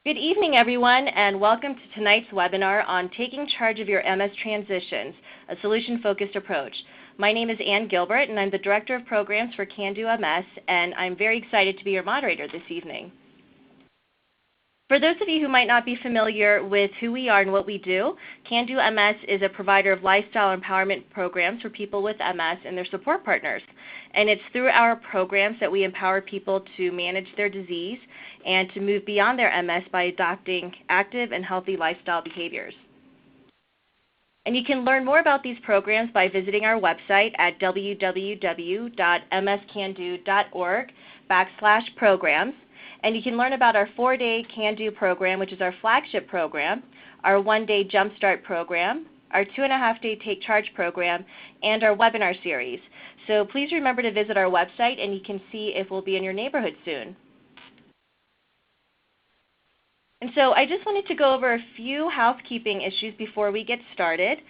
Good evening, everyone, and welcome to tonight's webinar on Taking Charge of Your MS Transitions, a Solution-Focused Approach. My name is Ann Gilbert, and I'm the Director of Programs for CanDo MS, and I'm very excited to be your moderator this evening. For those of you who might not be familiar with who we are and what we do, CanDo MS is a provider of lifestyle empowerment programs for people with MS and their support partners. And it's through our programs that we empower people to manage their disease and to move beyond their MS by adopting active and healthy lifestyle behaviors. And you can learn more about these programs by visiting our website at www.mscando.org/programs. And you can learn about our 4-day CanDo program, which is our flagship program, our 1-day Jumpstart program, our 2.5-day Take Charge program, and our webinar series. So please remember to visit our website, and you can see if we'll be in your neighborhood soon. And so I just wanted to go over a few housekeeping issues before we get started.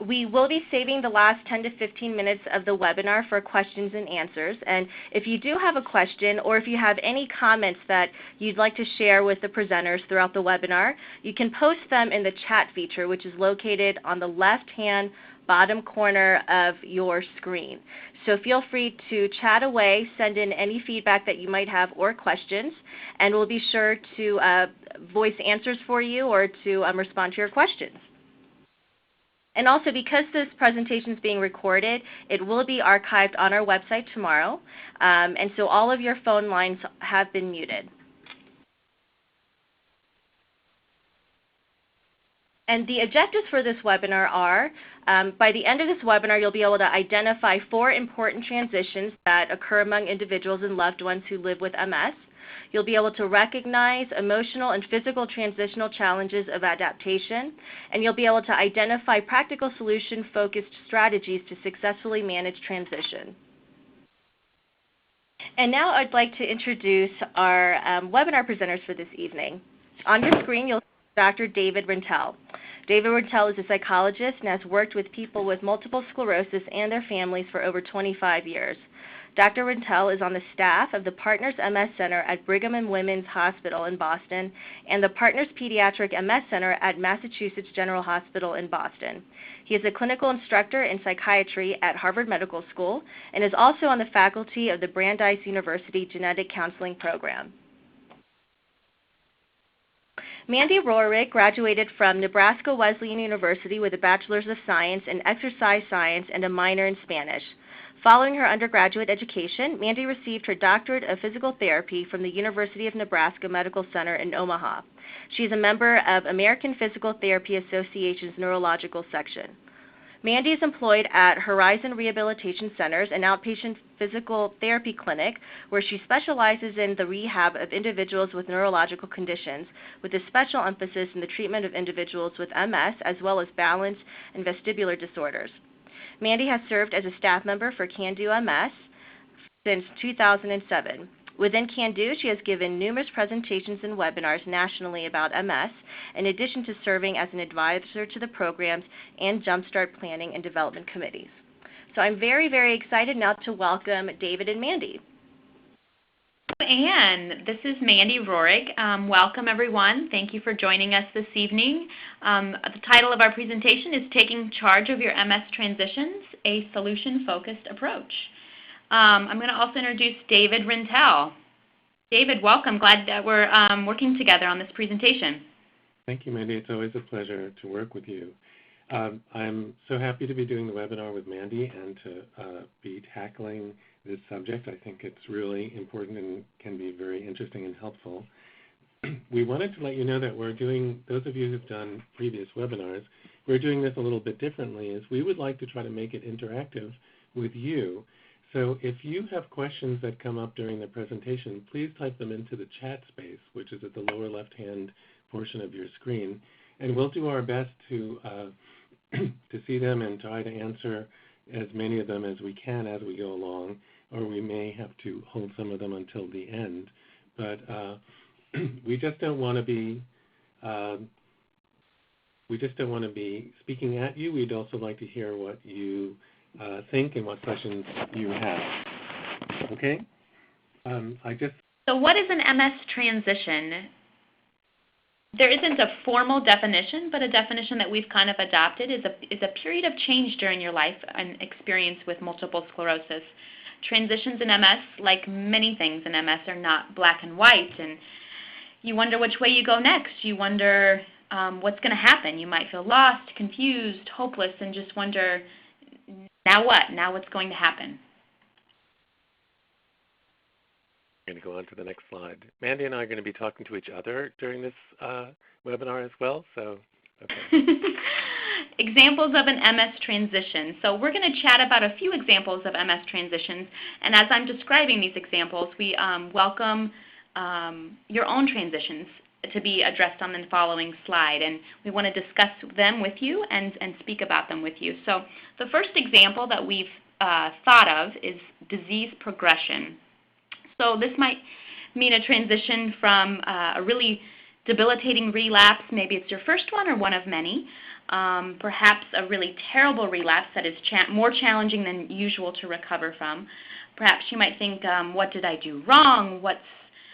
We will be saving the last 10 to 15 minutes of the webinar for questions and answers. And if you do have a question or if you have any comments that you'd like to share with the presenters throughout the webinar, you can post them in the chat feature, which is located on the left-hand bottom corner of your screen. So feel free to chat away, send in any feedback that you might have or questions, and we'll be sure to voice answers for you or to respond to your questions. And also, because this presentation is being recorded, it will be archived on our website tomorrow, and so all of your phone lines have been muted. And the objectives for this webinar are, by the end of this webinar, you'll be able to identify 4 important transitions that occur among individuals and loved ones who live with MS. You'll be able to recognize emotional and physical transitional challenges of adaptation, and you'll be able to identify practical solution-focused strategies to successfully manage transition. And now I'd like to introduce our webinar presenters for this evening. On your screen, you'll see Dr. David Rintell. David Rintell is a psychologist and has worked with people with multiple sclerosis and their families for over 25 years. Dr. Rintell is on the staff of the Partners MS Center at Brigham and Women's Hospital in Boston and the Partners Pediatric MS Center at Massachusetts General Hospital in Boston. He is a clinical instructor in psychiatry at Harvard Medical School and is also on the faculty of the Brandeis University Genetic Counseling Program. Mandy Rohrig graduated from Nebraska Wesleyan University with a Bachelor's of Science in Exercise Science and a minor in Spanish. Following her undergraduate education, Mandy received her doctorate of physical therapy from the University of Nebraska Medical Center in Omaha. She is a member of American Physical Therapy Association's Neurological Section. Mandy is employed at Horizon Rehabilitation Centers, an outpatient physical therapy clinic where she specializes in the rehab of individuals with neurological conditions, with a special emphasis in the treatment of individuals with MS as well as balance and vestibular disorders. Mandy has served as a staff member for CanDo MS since 2007. Within CanDo, she has given numerous presentations and webinars nationally about MS, in addition to serving as an advisor to the programs and Jumpstart planning and development committees. So I'm very, very excited now to welcome David and Mandy. Ann, this is Mandy Rohrig. Welcome, everyone. Thank you for joining us this evening. The title of our presentation is Taking Charge of Your MS Transitions, a Solution-Focused Approach. I'm going to also introduce David Rintell. David, welcome. Glad that we're working together on this presentation. Thank you, Mandy. It's always a pleasure to work with you. I'm so happy to be doing the webinar with Mandy and to be tackling this subject. I think it's really important and can be very interesting and helpful. We wanted to let you know that we're doing, those of you who've done previous webinars, we're doing this a little bit differently, as we would like to try to make it interactive with you. So if you have questions that come up during the presentation, please type them into the chat space, which is at the lower left-hand portion of your screen, and we'll do our best to see them and try to answer as many of them as we can as we go along, or we may have to hold some of them until the end. But we just don't want to be speaking at you. We'd also like to hear what you think and what questions you have. Okay? So what is an MS transition? There isn't a formal definition, but a definition that we've kind of adopted is a period of change during your life and experience with multiple sclerosis. Transitions in MS, like many things in MS, are not black and white, and you wonder which way you go next. You wonder what's going to happen. You might feel lost, confused, hopeless, and just wonder, now what? Now what's going to happen? I'm going to go on to the next slide. Mandy and I are going to be talking to each other during this webinar as well, so okay. Examples of an MS transition. So we're going to chat about a few examples of MS transitions, and as I'm describing these examples, we welcome your own transitions to be addressed on the following slide, and we want to discuss them with you and speak about them with you. So the first example that we've thought of is disease progression. So this might mean a transition from a really debilitating relapse. Maybe it's your first one or one of many. Perhaps a really terrible relapse that is more challenging than usual to recover from. Perhaps you might think, what did I do wrong?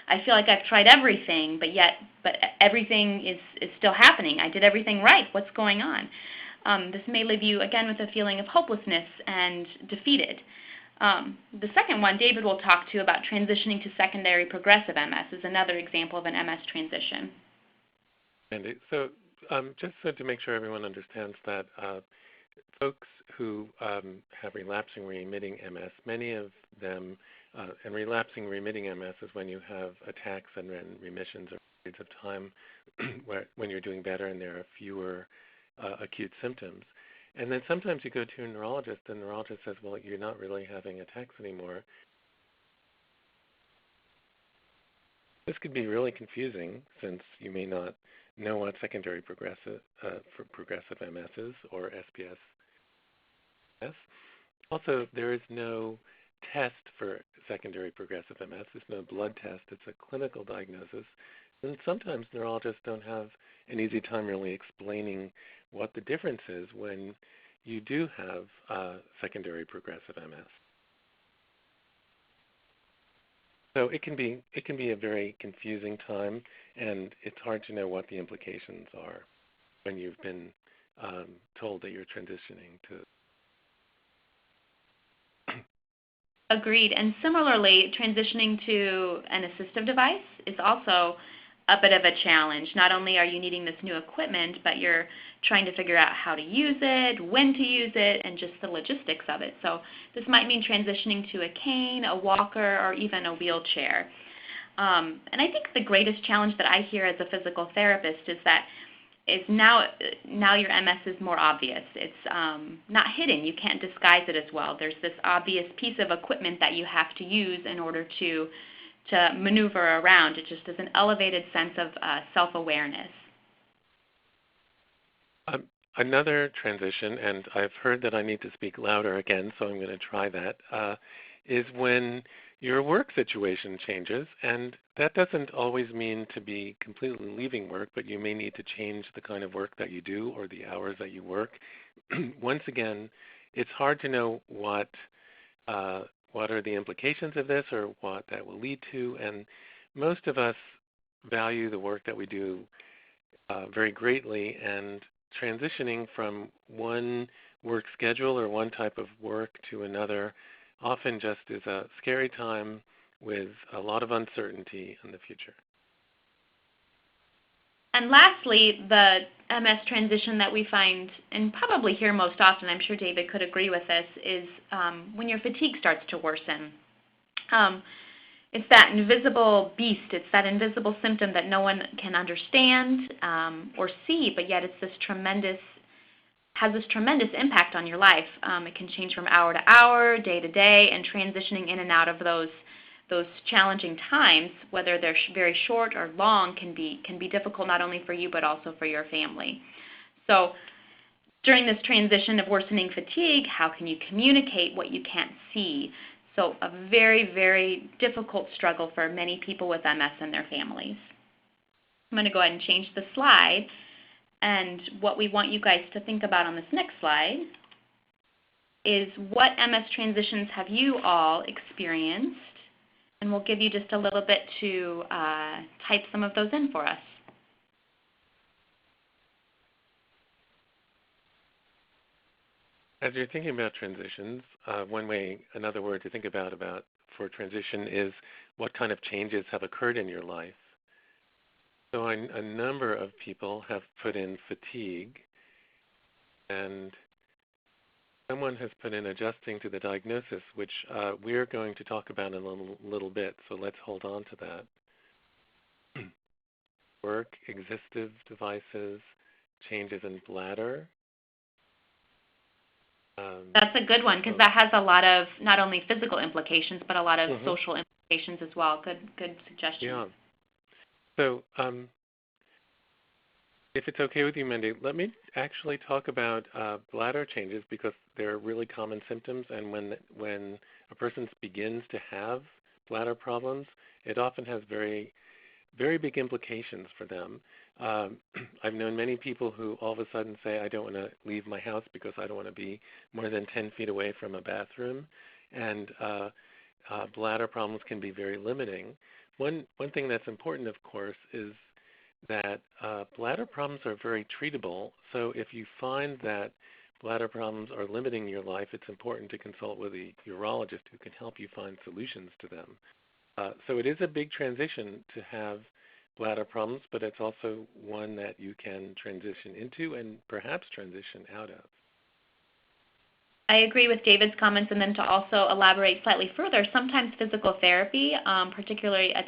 I feel like I've tried everything, but everything is still happening. I did everything right. What's going on? This may leave you, again, with a feeling of hopelessness and defeated. The second one, David will talk to you about transitioning to secondary progressive MS, is another example of an MS transition. Mandy, so just so to make sure everyone understands that folks who have relapsing remitting MS, many of them, and relapsing remitting MS is when you have attacks and remissions or periods of time when you're doing better and there are fewer acute symptoms. And then sometimes you go to a neurologist, and the neurologist says, well, you're not really having attacks anymore. This could be really confusing since you may not know what secondary progressive MS is or SPS. Also, there is no test for secondary progressive MS. There's no blood test. It's a clinical diagnosis. And sometimes neurologists don't have an easy time really explaining what the difference is when you do have secondary progressive MS. So it can be a very confusing time, and it's hard to know what the implications are when you've been told that you're transitioning to. Agreed. And similarly, transitioning to an assistive device is also a bit of a challenge. Not only are you needing this new equipment, but you're trying to figure out how to use it, when to use it, and just the logistics of it. So this might mean transitioning to a cane, a walker, or even a wheelchair. And I think the greatest challenge that I hear as a physical therapist is that now your MS is more obvious. It's not hidden. You can't disguise it as well. There's this obvious piece of equipment that you have to use in order to maneuver around. It just is an elevated sense of self-awareness. Another transition, and I've heard that I need to speak louder again, so I'm going to try that, is when your work situation changes, and that doesn't always mean to be completely leaving work, but you may need to change the kind of work that you do or the hours that you work. Once again, it's hard to know what are the implications of this or what that will lead to, and most of us value the work that we do very greatly, and transitioning from one work schedule or one type of work to another often just is a scary time with a lot of uncertainty in the future. And lastly, the MS transition that we find and probably hear most often, I'm sure David could agree with this, is when your fatigue starts to worsen. It's that invisible beast, it's that invisible symptom that no one can understand or see, but yet it's has this tremendous impact on your life. It can change from hour to hour, day to day, and transitioning in and out of those challenging times, whether they're very short or long, can be difficult not only for you but also for your family. So during this transition of worsening fatigue, how can you communicate what you can't see? So a very, very difficult struggle for many people with MS and their families. I'm going to go ahead and change the slide. And what we want you guys to think about on this next slide is what MS transitions have you all experienced, And we'll give you just a little bit to type some of those in for us. As you're thinking about transitions, another word to think about for transition is what kind of changes have occurred in your life. So a number of people have put in fatigue, and someone has put in adjusting to the diagnosis, which we're going to talk about in a little bit, so let's hold on to that. Work, Assistive Devices, changes in bladder. That's a good one, because that has a lot of not only physical implications, but a lot of social implications as well. Good suggestion. Yeah. So if it's okay with you, Mandy, let me actually talk about bladder changes, because they're really common symptoms, and when a person begins to have bladder problems, it often has very, very big implications for them. I've known many people who all of a sudden say, I don't want to leave my house because I don't want to be more than 10 feet away from a bathroom, and bladder problems can be very limiting. One thing that's important, of course, is that bladder problems are very treatable. So if you find that bladder problems are limiting your life, it's important to consult with a urologist who can help you find solutions to them. So it is a big transition to have bladder problems, but it's also one that you can transition into and perhaps transition out of. I agree with David's comments, and then to also elaborate slightly further, sometimes physical therapy, particularly a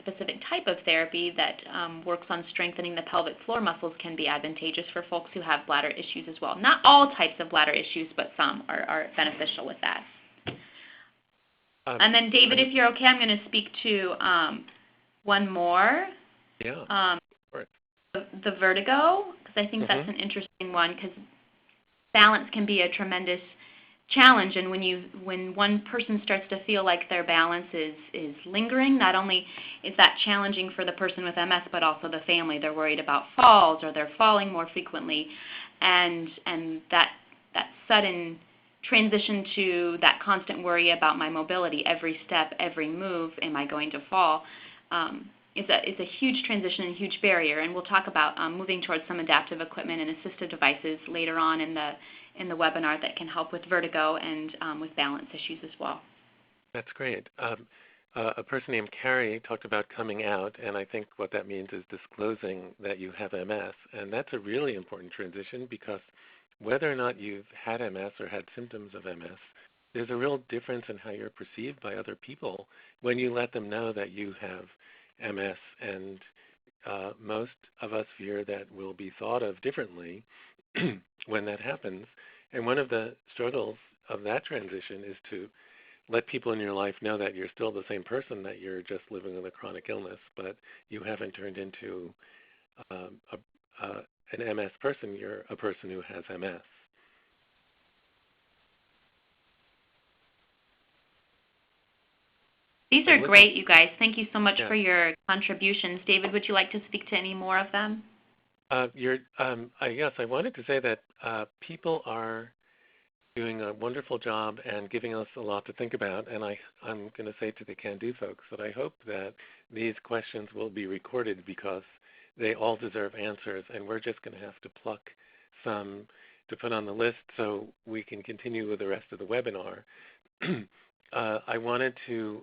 specific type of therapy that works on strengthening the pelvic floor muscles, can be advantageous for folks who have bladder issues as well. Not all types of bladder issues, but some are beneficial with that. And then, David, if you're okay, I'm going to speak to one more. Yeah. The vertigo, because I think that's an interesting one, because balance can be a tremendous challenge, and when one person starts to feel like their balance is lingering, not only is that challenging for the person with MS, but also the family. They're worried about falls, or they're falling more frequently, and that sudden transition to that constant worry about my mobility, every step, every move, am I going to fall, is a huge transition and huge barrier. And we'll talk about moving towards some adaptive equipment and assistive devices later on in the webinar that can help with vertigo and with balance issues as well. That's great. A person named Carrie talked about coming out, and I think what that means is disclosing that you have MS, and that's a really important transition, because whether or not you've had MS or had symptoms of MS, there's a real difference in how you're perceived by other people when you let them know that you have MS, and most of us fear that we'll be thought of differently when that happens. And one of the struggles of that transition is to let people in your life know that you're still the same person, that you're just living with a chronic illness, but you haven't turned into an MS person. You're a person who has MS. These are great, you guys. Thank you so much for your contributions. David, would you like to speak to any more of them? Yes, I wanted to say that people are doing a wonderful job and giving us a lot to think about, and I'm going to say to the CanDo folks that I hope that these questions will be recorded, because they all deserve answers, and we're just going to have to pluck some to put on the list so we can continue with the rest of the webinar. I wanted to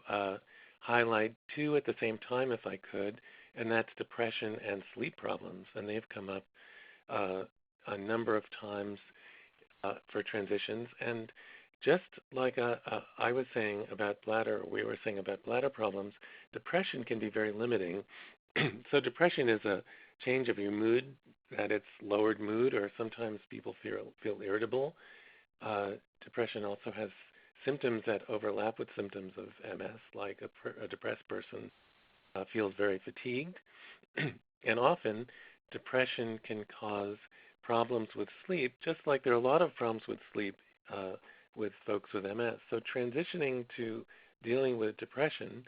highlight two at the same time if I could, and that's depression and sleep problems, and they've come up a number of times for transitions. And just like I was saying about bladder, we were saying about bladder problems, depression can be very limiting. So depression is a change of your mood, that it's lowered mood, or sometimes people feel irritable. Depression also has symptoms that overlap with symptoms of MS, like a depressed person feels very fatigued. And often, depression can cause problems with sleep, just like there are a lot of problems with sleep with folks with MS. So transitioning to dealing with depression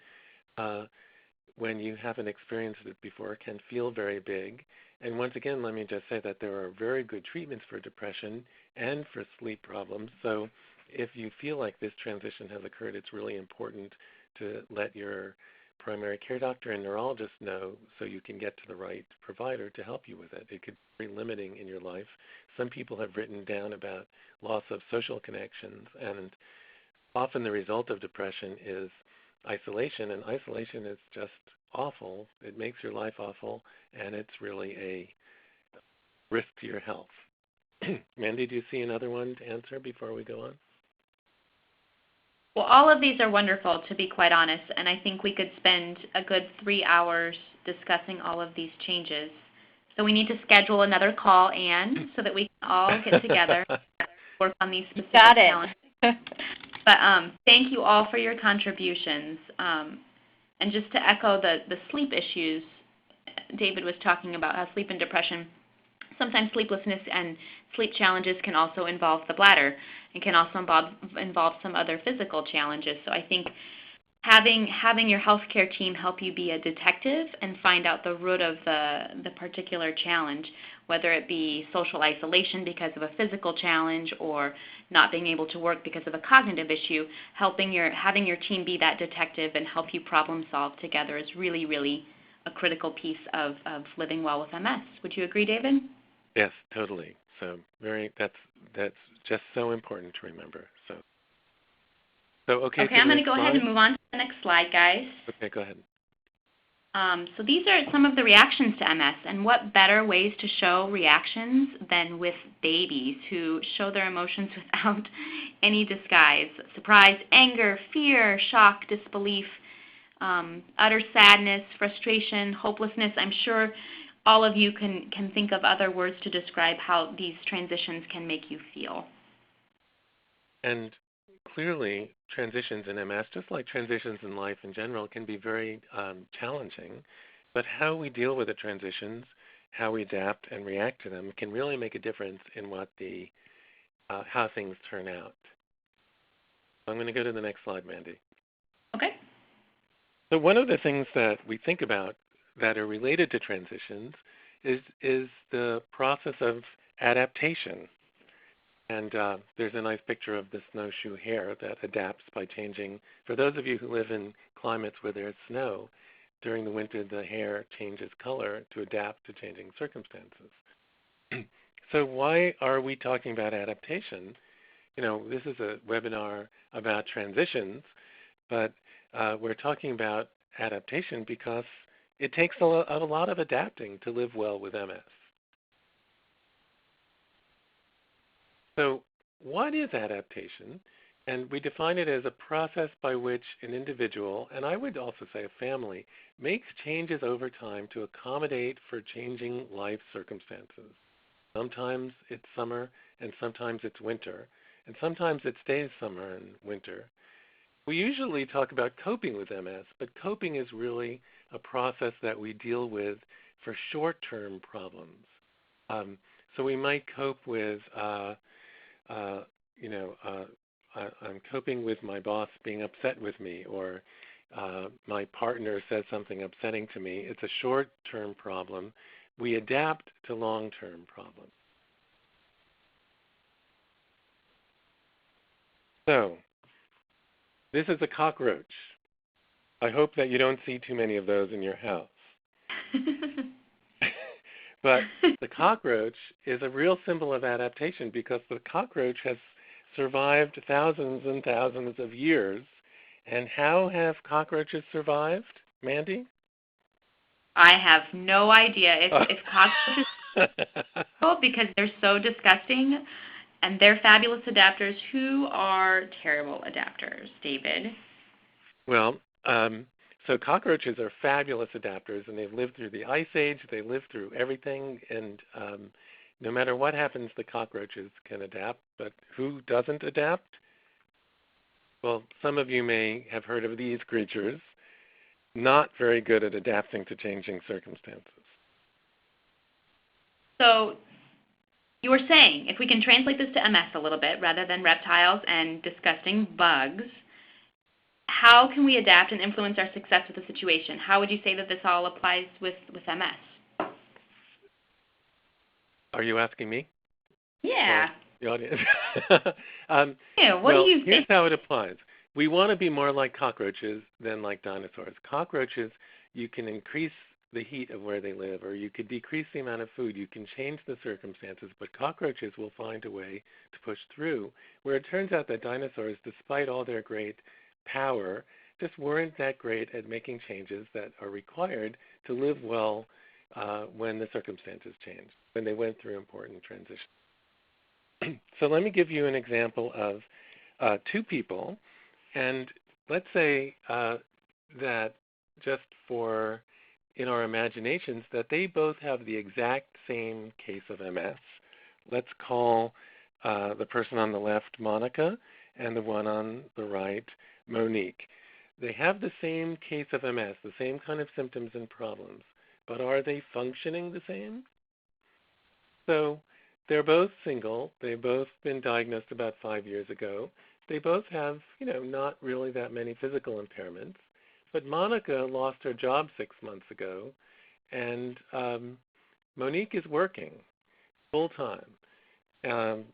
when you haven't experienced it before can feel very big. And once again, let me just say that there are very good treatments for depression and for sleep problems. So if you feel like this transition has occurred, it's really important to let your primary care doctor and neurologist know so you can get to the right provider to help you with it. It could be very limiting in your life. Some people have written down about loss of social connections, and often the result of depression is isolation, and isolation is just awful. It makes your life awful, and it's really a risk to your health. Mandy, do you see another one to answer before we go on? Well, all of these are wonderful, to be quite honest, and I think we could spend a good 3 hours discussing all of these changes. So we need to schedule another call, Anne, so that we can all get together and work on these specific challenges. But thank you all for your contributions. And just to echo the sleep issues, David was talking about how sleep and depression, sometimes sleeplessness and sleep challenges can also involve the bladder and can also involve some other physical challenges. So I think having your healthcare team help you be a detective and find out the root of the particular challenge, whether it be social isolation because of a physical challenge or not being able to work because of a cognitive issue, having your team be that detective and help you problem solve together is really, really a critical piece of living well with MS. Would you agree, David? Yes, totally. So that's just so important to remember. So okay. Okay, I'm going to go ahead and move on to the next slide, guys. Okay, go ahead. So these are some of the reactions to MS, and what better ways to show reactions than with babies who show their emotions without any disguise. Surprise, anger, fear, shock, disbelief, utter sadness, frustration, hopelessness. I'm sure all of you can think of other words to describe how these transitions can make you feel. And clearly, transitions in MS, just like transitions in life in general, can be very challenging. But how we deal with the transitions, how we adapt and react to them, can really make a difference in what how things turn out. I'm going to go to the next slide, Mandy. Okay. So one of the things that we think about that are related to transitions is the process of adaptation. And there's a nice picture of the snowshoe hare that adapts by changing. For those of you who live in climates where there's snow, during the winter the hare changes color to adapt to changing circumstances. So why are we talking about adaptation? This is a webinar about transitions, but we're talking about adaptation because it takes a lot of adapting to live well with MS. So what is adaptation? And we define it as a process by which an individual, and I would also say a family, makes changes over time to accommodate for changing life circumstances. Sometimes it's summer, and sometimes it's winter, and sometimes it stays summer and winter. We usually talk about coping with MS, but coping is really a process that we deal with for short-term problems. So we might cope with I'm coping with my boss being upset with me, or my partner says something upsetting to me. It's a short-term problem. We adapt to long-term problems. So this is a cockroach. I hope that you don't see too many of those in your house. But the cockroach is a real symbol of adaptation because the cockroach has survived thousands and thousands of years. And how have cockroaches survived, Mandy? I have no idea. If cockroaches, because they're so disgusting, and they're fabulous adapters, who are terrible adapters, David? Well, so cockroaches are fabulous adapters, and they've lived through the Ice Age. They lived through everything, and no matter what happens, the cockroaches can adapt. But who doesn't adapt? Well, some of you may have heard of these creatures, not very good at adapting to changing circumstances. So you were saying, if we can translate this to MS a little bit, rather than reptiles and disgusting bugs, how can we adapt and influence our success with the situation? How would you say that this all applies with MS? Are you asking me? Yeah. Or the audience? Yeah, what do you think? Here's how it applies. we want to be more like cockroaches than like dinosaurs. Cockroaches, you can increase the heat of where they live, or you could decrease the amount of food. You can change the circumstances, but cockroaches will find a way to push through, where it turns out that dinosaurs, despite all their great power, just weren't that great at making changes that are required to live well when the circumstances changed, when they went through important transitions. So let me give you an example of two people, and let's say that just for in our imaginations that they both have the exact same case of MS. Let's call the person on the left Monica and the one on the right Monique. They have the same case of MS, the same kind of symptoms and problems, but are they functioning the same? So they're both single. They've both been diagnosed about 5 years ago. They both have, not really that many physical impairments. But Monica lost her job 6 months ago, and Monique is working full-time. And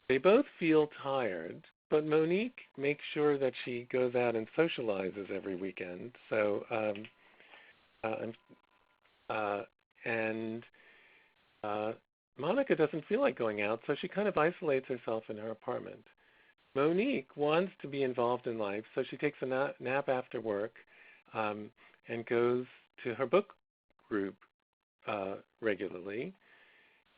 they both feel tired, but Monique makes sure that she goes out and socializes every weekend. So, Monica doesn't feel like going out, so she kind of isolates herself in her apartment. Monique wants to be involved in life, so she takes a nap after work and goes to her book group regularly.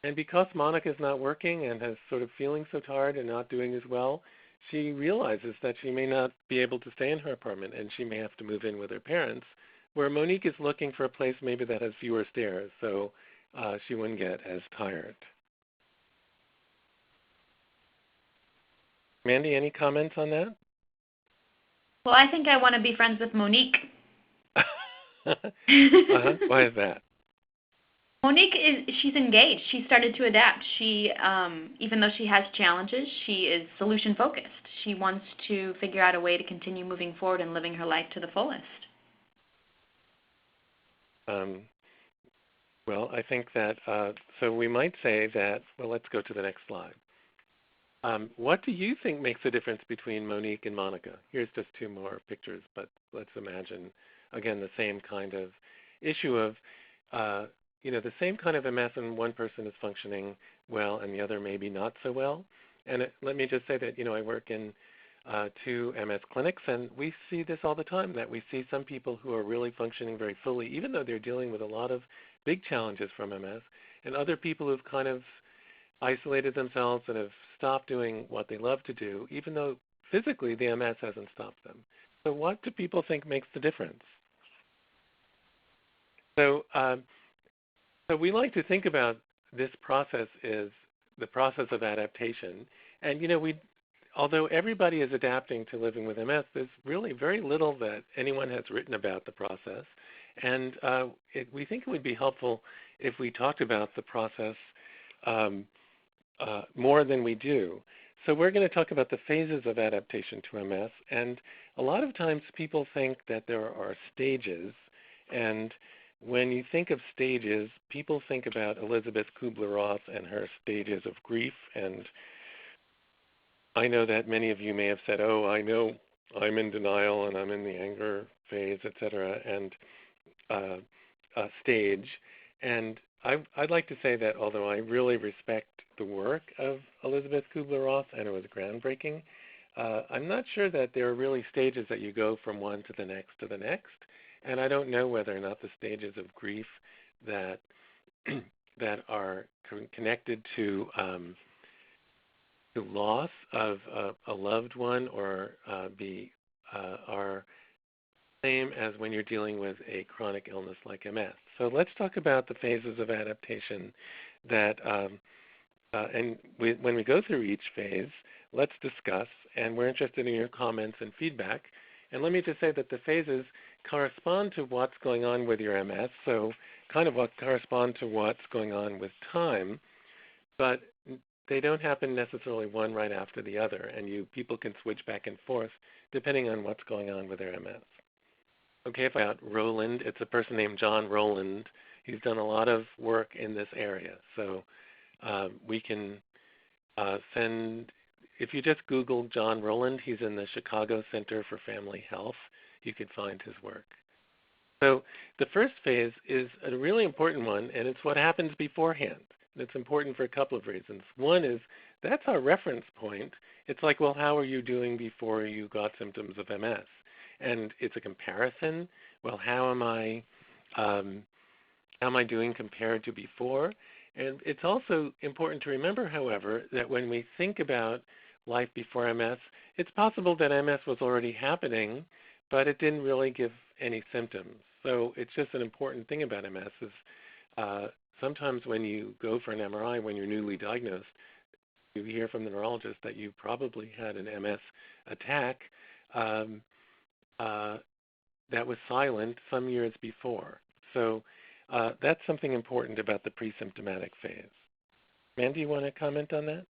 And because Monica's not working and is sort of feeling so tired and not doing as well, she realizes that she may not be able to stay in her apartment and she may have to move in with her parents, where Monique is looking for a place maybe that has fewer stairs, so she wouldn't get as tired. Mandy, any comments on that? Well, I think I want to be friends with Monique. Why is that? Monique she's engaged. She started to adapt. She, even though she has challenges, she is solution focused. She wants to figure out a way to continue moving forward and living her life to the fullest. Well, I think that, so we might say that, well, let's go to the next slide. What do you think makes a difference between Monique and Monica? Here's just two more pictures, but let's imagine, again, the same kind of issue of, the same kind of MS, and one person is functioning well and the other maybe not so well. And let me just say that, I work in 2 MS clinics, and we see this all the time, that we see some people who are really functioning very fully, even though they're dealing with a lot of big challenges from MS, and other people who've kind of isolated themselves and have stopped doing what they love to do, even though physically the MS hasn't stopped them. So what do people think makes the difference? So, so we like to think about this process as the process of adaptation. And, although everybody is adapting to living with MS, there's really very little that anyone has written about the process. And we think it would be helpful if we talked about the process more than we do. So we're going to talk about the phases of adaptation to MS. And a lot of times people think that there are stages. And when you think of stages, people think about Elizabeth Kubler-Ross and her stages of grief. And I know that many of you may have said, oh, I know I'm in denial and I'm in the anger phase, et cetera, and stage. And I'd like to say that although I really respect the work of Elizabeth Kubler-Ross, and it was groundbreaking, I'm not sure that there are really stages that you go from one to the next, and I don't know whether or not the stages of grief that that are connected to loss of a loved one or are same as when you're dealing with a chronic illness like MS. So let's talk about the phases of adaptation that, when we go through each phase, let's discuss, and we're interested in your comments and feedback. And let me just say that the phases correspond to what's going on with your MS, so kind of what correspond to what's going on with time, but they don't happen necessarily one right after the other, and people can switch back and forth depending on what's going on with their MS. Okay, if I got Roland, it's a person named John Roland. He's done a lot of work in this area, so we can send if you just Google John Rowland, he's in the Chicago Center for Family Health, you can find his work. So the first phase is a really important one, and it's what happens beforehand. And it's important for a couple of reasons. One is that's our reference point. It's like, well, how are you doing before you got symptoms of MS? And it's a comparison. Well, how am I doing compared to before? And it's also important to remember, however, that when we think about life before MS, it's possible that MS was already happening, but it didn't really give any symptoms. So it's just an important thing about MS is sometimes when you go for an MRI, when you're newly diagnosed, you hear from the neurologist that you probably had an MS attack that was silent some years before. So that's something important about the pre-symptomatic phase. Mandy, you want to comment on that?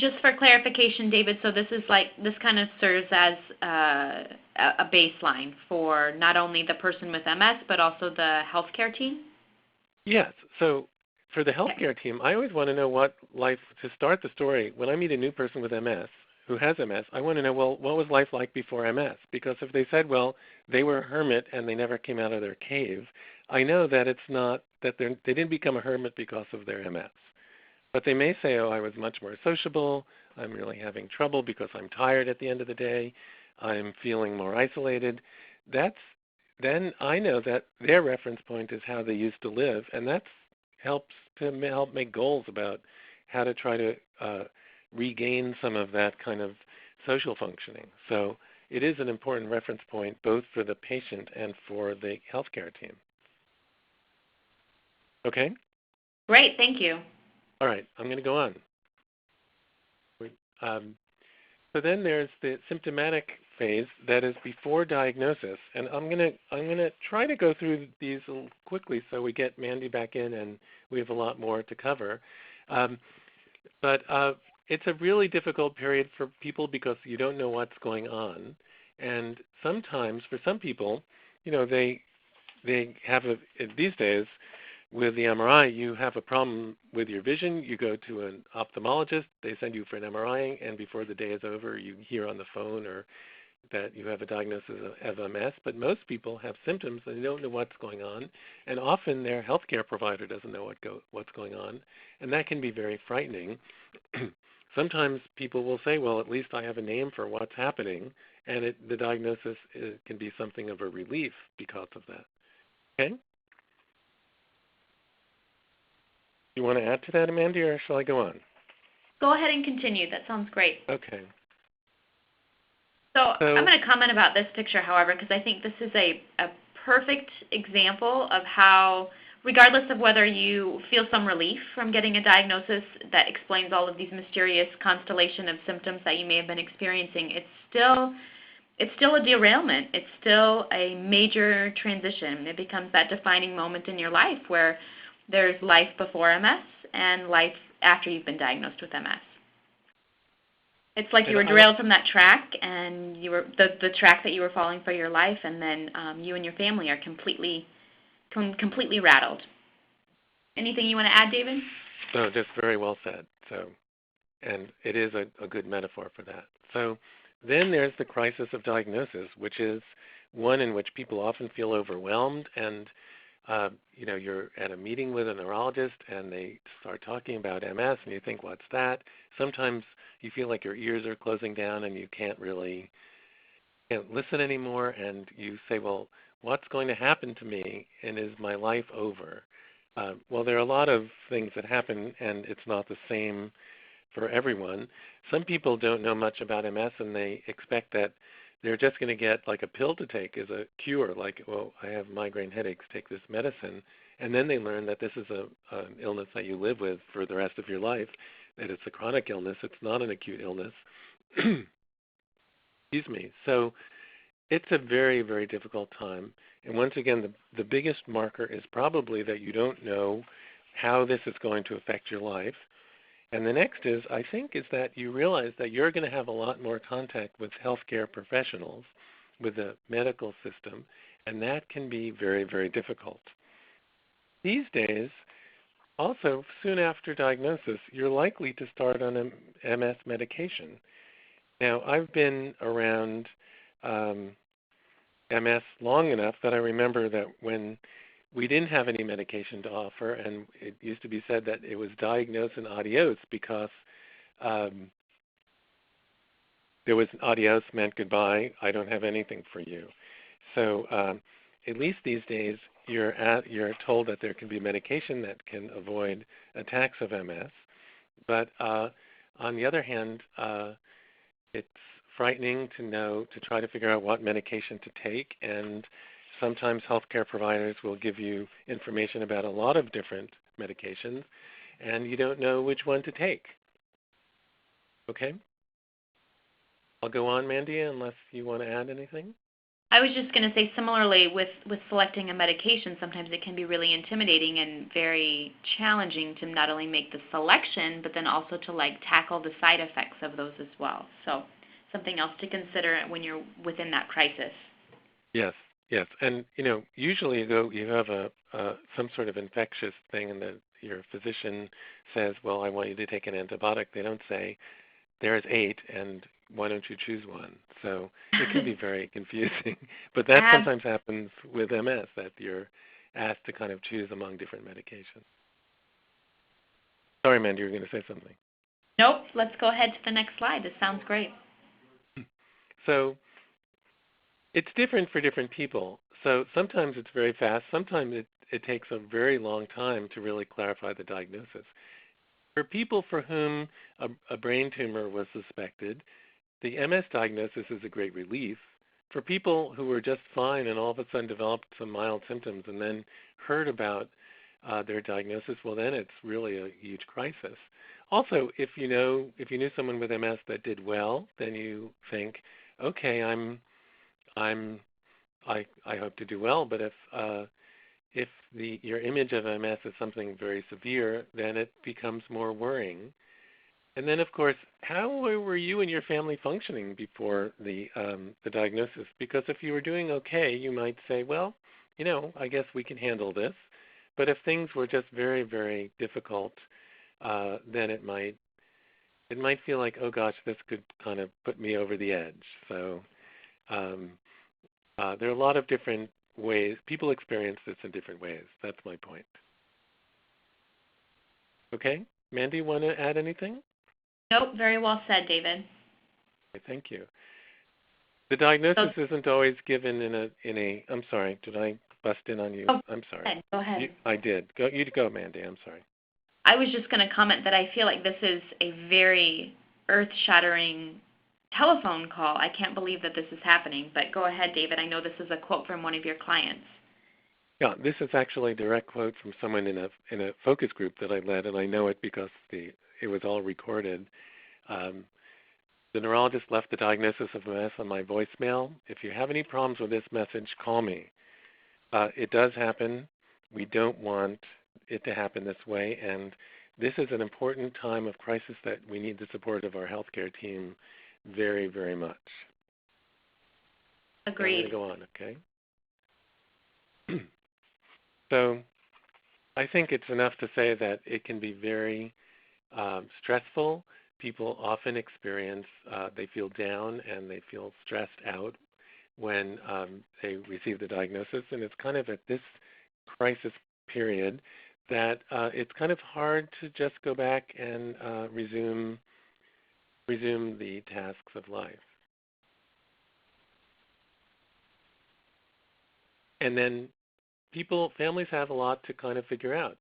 Just for clarification, David, so this kind of serves as a baseline for not only the person with MS, but also the healthcare team? Yes. So for the healthcare team, I always want to know what life, to start the story, when I meet a new person with MS, who has MS, I want to know, well, what was life like before MS? Because if they said, well, they were a hermit and they never came out of their cave, I know that it's not, that they didn't become a hermit because of their MS. But they may say, oh, I was much more sociable, I'm really having trouble because I'm tired at the end of the day, I'm feeling more isolated. Then I know that their reference point is how they used to live, and that helps to help make goals about how to try to regain some of that kind of social functioning. So it is an important reference point both for the patient and for the healthcare team. Okay? Great, thank you. All right, I'm going to go on. So then there's the symptomatic phase that is before diagnosis, and I'm going to try to go through these quickly so we get Mandy back in and we have a lot more to cover. But it's a really difficult period for people because you don't know what's going on, and sometimes for some people, they have these days. With the MRI, you have a problem with your vision. You go to an ophthalmologist. They send you for an MRI, and before the day is over, you hear on the phone or that you have a diagnosis of MS. But most people have symptoms and they don't know what's going on, and often their healthcare provider doesn't know what's going on, and that can be very frightening. Sometimes people will say, well, at least I have a name for what's happening, and the diagnosis can be something of a relief because of that. Okay? You want to add to that, Amanda, or shall I go on? Go ahead and continue. That sounds great. Okay. So I'm going to comment about this picture, however, because I think this is a perfect example of how, regardless of whether you feel some relief from getting a diagnosis that explains all of these mysterious constellation of symptoms that you may have been experiencing, it's still a derailment. It's still a major transition. It becomes that defining moment in your life where there's life before MS and life after you've been diagnosed with MS. It's like you were derailed from that track, and you were the track that you were following for your life, and then you and your family are completely rattled. Anything you want to add, David? No, just very well said. So, and it is a good metaphor for that. So then there's the crisis of diagnosis, which is one in which people often feel overwhelmed, and you're at a meeting with a neurologist and they start talking about MS and you think, what's that? Sometimes you feel like your ears are closing down and you can't listen anymore, and you say, well, what's going to happen to me, and is my life over? Well, there are a lot of things that happen, and it's not the same for everyone. Some people don't know much about MS and they expect that they're just going to get like a pill to take as a cure, like, well, I have migraine headaches, take this medicine. And then they learn that this is an illness that you live with for the rest of your life, that it's a chronic illness, it's not an acute illness. Excuse me. So it's a very, very difficult time. And once again, the biggest marker is probably that you don't know how this is going to affect your life. And the next is, I think, is that you realize that you're going to have a lot more contact with healthcare professionals, with the medical system, and that can be very, very difficult. These days, Also, soon after diagnosis, you're likely to start on a MS medication. Now, I've been around MS long enough that I remember that when we didn't have any medication to offer, and it used to be said that it was diagnose and adios because there was adios meant goodbye, I don't have anything for you. So at least these days, you're told that there can be medication that can avoid attacks of MS. But on the other hand, it's frightening to try to figure out what medication to take, and sometimes healthcare providers will give you information about a lot of different medications, and you don't know which one to take. Okay? I'll go on, Mandy, unless you want to add anything. I was just going to say, similarly, with selecting a medication, sometimes it can be really intimidating and very challenging to not only make the selection, but then also to tackle the side effects of those as well. So something else to consider when you're within that crisis. Yes, yes, and usually though you have some sort of infectious thing, and your physician says, "Well, I want you to take an antibiotic." They don't say, "There's 8, and why don't you choose one?" So it can be very confusing. But that sometimes happens with MS, that you're asked to kind of choose among different medications. Sorry, Mandy, you were going to say something. Nope. Let's go ahead to the next slide. This sounds great. So it's different for different people. So sometimes it's very fast. Sometimes it takes a very long time to really clarify the diagnosis. For people for whom a brain tumor was suspected, the MS diagnosis is a great relief. For people who were just fine and all of a sudden developed some mild symptoms and then heard about their diagnosis, well, then it's really a huge crisis. Also, if you knew someone with MS that did well, then you think, okay, I hope to do well. But if your image of MS is something very severe, then it becomes more worrying. And then, of course, how were you and your family functioning before the diagnosis? Because if you were doing okay, you might say, well, I guess we can handle this. But if things were just very, very difficult, then it might feel like, oh gosh, this could kind of put me over the edge. So there are a lot of different ways. People experience this in different ways. That's my point. Okay. Mandy, want to add anything? Nope, very well said, David. Okay, thank you. The diagnosis isn't always given in a. I'm sorry, did I bust in on you? I'm sorry. Go ahead. I did. You go, Mandy. I'm sorry. I was just going to comment that I feel like this is a very earth-shattering telephone call. I can't believe that this is happening. But go ahead, David. I know this is a quote from one of your clients. Yeah, this is actually a direct quote from someone in a focus group that I led, and I know it because it was all recorded. The neurologist left the diagnosis of MS on my voicemail. If you have any problems with this message, call me. It does happen. We don't want it to happen this way, and this is an important time of crisis that we need the support of our healthcare team very, very much. Agreed. I'm going to go on, okay? So I think it's enough to say that it can be very stressful. People often experience, they feel down and they feel stressed out when they receive the diagnosis. And it's kind of at this crisis period that it's kind of hard to just go back and resume the tasks of life. And then families have a lot to kind of figure out.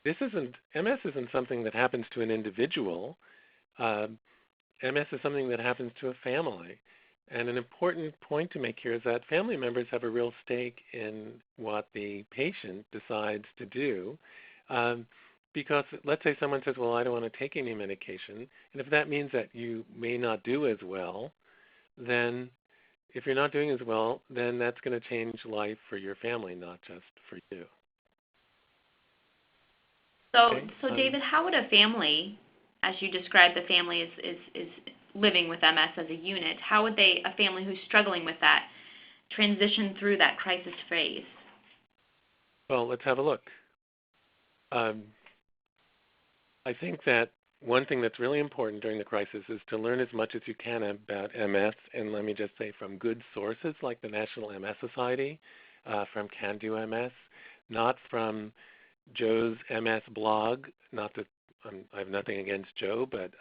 MS isn't something that happens to an individual. MS is something that happens to a family. And an important point to make here is that family members have a real stake in what the patient decides to do. Because let's say someone says, well, I don't want to take any medication. And if that means that you may not do as well, then if you're not doing as well, then that's going to change life for your family, not just for you. So David, how would a family, as you described, the family is living with MS as a unit, how would a family who's struggling with that, transition through that crisis phase? Well, let's have a look. I think that one thing that's really important during the crisis is to learn as much as you can about MS, and let me just say from good sources like the National MS Society, from CanDo MS, not from Joe's MS blog. Not that I have nothing against Joe, but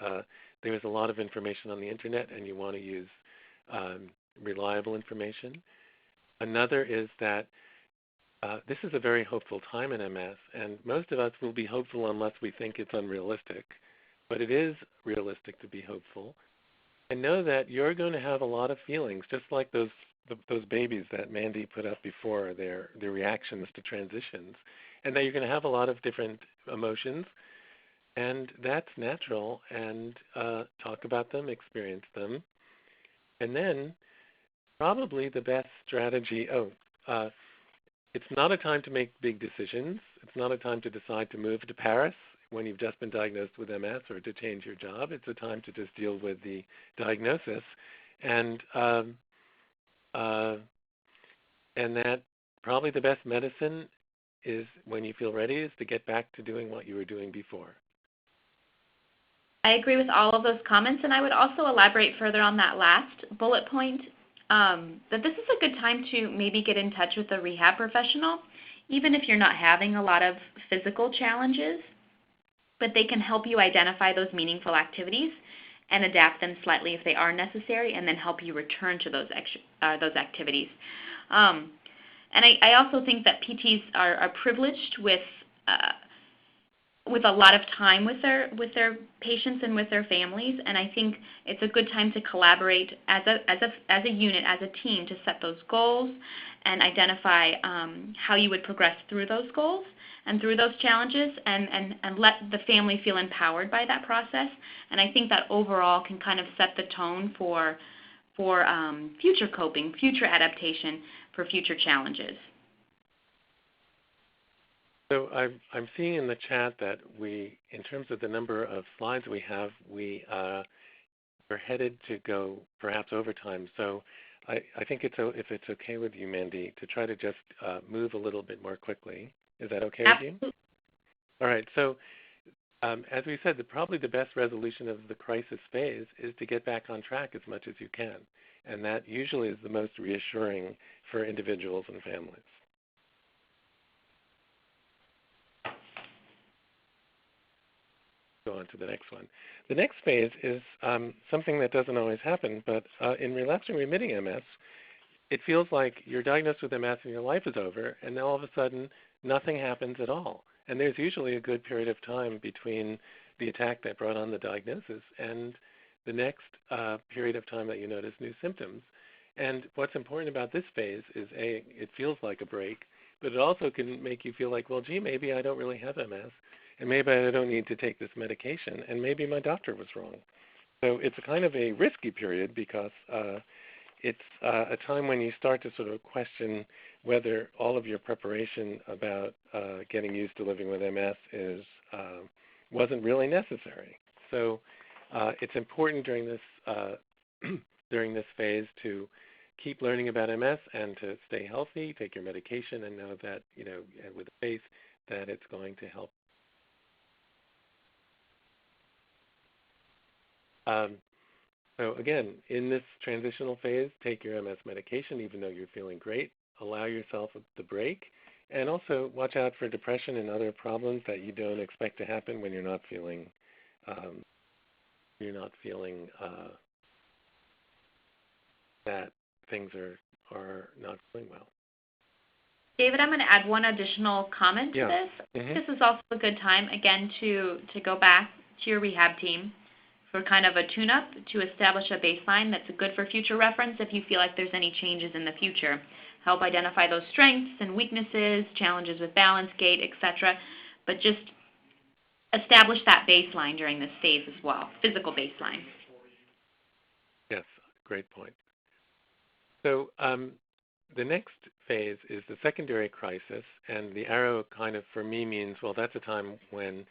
there's a lot of information on the internet, and you want to use reliable information. Another is that this is a very hopeful time in MS, and most of us will be hopeful unless we think it's unrealistic. But it is realistic to be hopeful. And know that you're going to have a lot of feelings, just like those babies that Mandy put up before, their reactions to transitions, and that you're going to have a lot of different emotions, and that's natural. And talk about them, experience them, and then probably the best strategy. It's not a time to make big decisions. It's not a time to decide to move to Paris when you've just been diagnosed with MS or to change your job. It's a time to just deal with the diagnosis, and that probably the best medicine is, when you feel ready, is to get back to doing what you were doing before. I agree with all of those comments, and I would also elaborate further on that last bullet point, that this is a good time to maybe get in touch with a rehab professional, even if you're not having a lot of physical challenges, but they can help you identify those meaningful activities and adapt them slightly if they are necessary, and then help you return to those activities. And I also think that PTs are privileged with a lot of time with their patients and with their families, and I think it's a good time to collaborate as a unit, as a team, to set those goals and identify how you would progress through those goals and through those challenges, and let the family feel empowered by that process. And I think that overall can kind of set the tone for future coping, future adaptation, for future challenges. So I'm seeing in the chat that in terms of the number of slides we have, we're headed to go perhaps overtime. So I think if it's okay with you, Mandy, to try to just move a little bit more quickly. Is that okay with you? All right. So as we said, probably the best resolution of the crisis phase is to get back on track as much as you can. And that usually is the most reassuring for individuals and families. Go on to the next one. The next phase is something that doesn't always happen, but in relapsing remitting MS, it feels like you're diagnosed with MS and your life is over, and then all of a sudden nothing happens at all. And there's usually a good period of time between the attack that brought on the diagnosis and the next period of time that you notice new symptoms. And what's important about this phase is, it feels like a break, but it also can make you feel like, well, gee, maybe I don't really have MS, and maybe I don't need to take this medication, and maybe my doctor was wrong. So it's a kind of a risky period, because it's a time when you start to sort of question whether all of your preparation about getting used to living with MS wasn't really necessary. So it's important during this phase to keep learning about MS and to stay healthy, take your medication, and know that, with faith, that it's going to help. So again, in this transitional phase, take your MS medication even though you're feeling great. Allow yourself the break, and also watch out for depression and other problems that you don't expect to happen when you're not feeling that things are not going well. David, I'm going to add one additional comment to this. Mm-hmm. This is also a good time, again, to go back to your rehab team for kind of a tune-up, to establish a baseline that's good for future reference if you feel like there's any changes in the future. Help identify those strengths and weaknesses, challenges with balance, gait, etc. But just establish that baseline during this phase as well, physical baseline. Yes, great point. So the next phase is the secondary crisis, and the arrow kind of, for me, means, well, that's a time when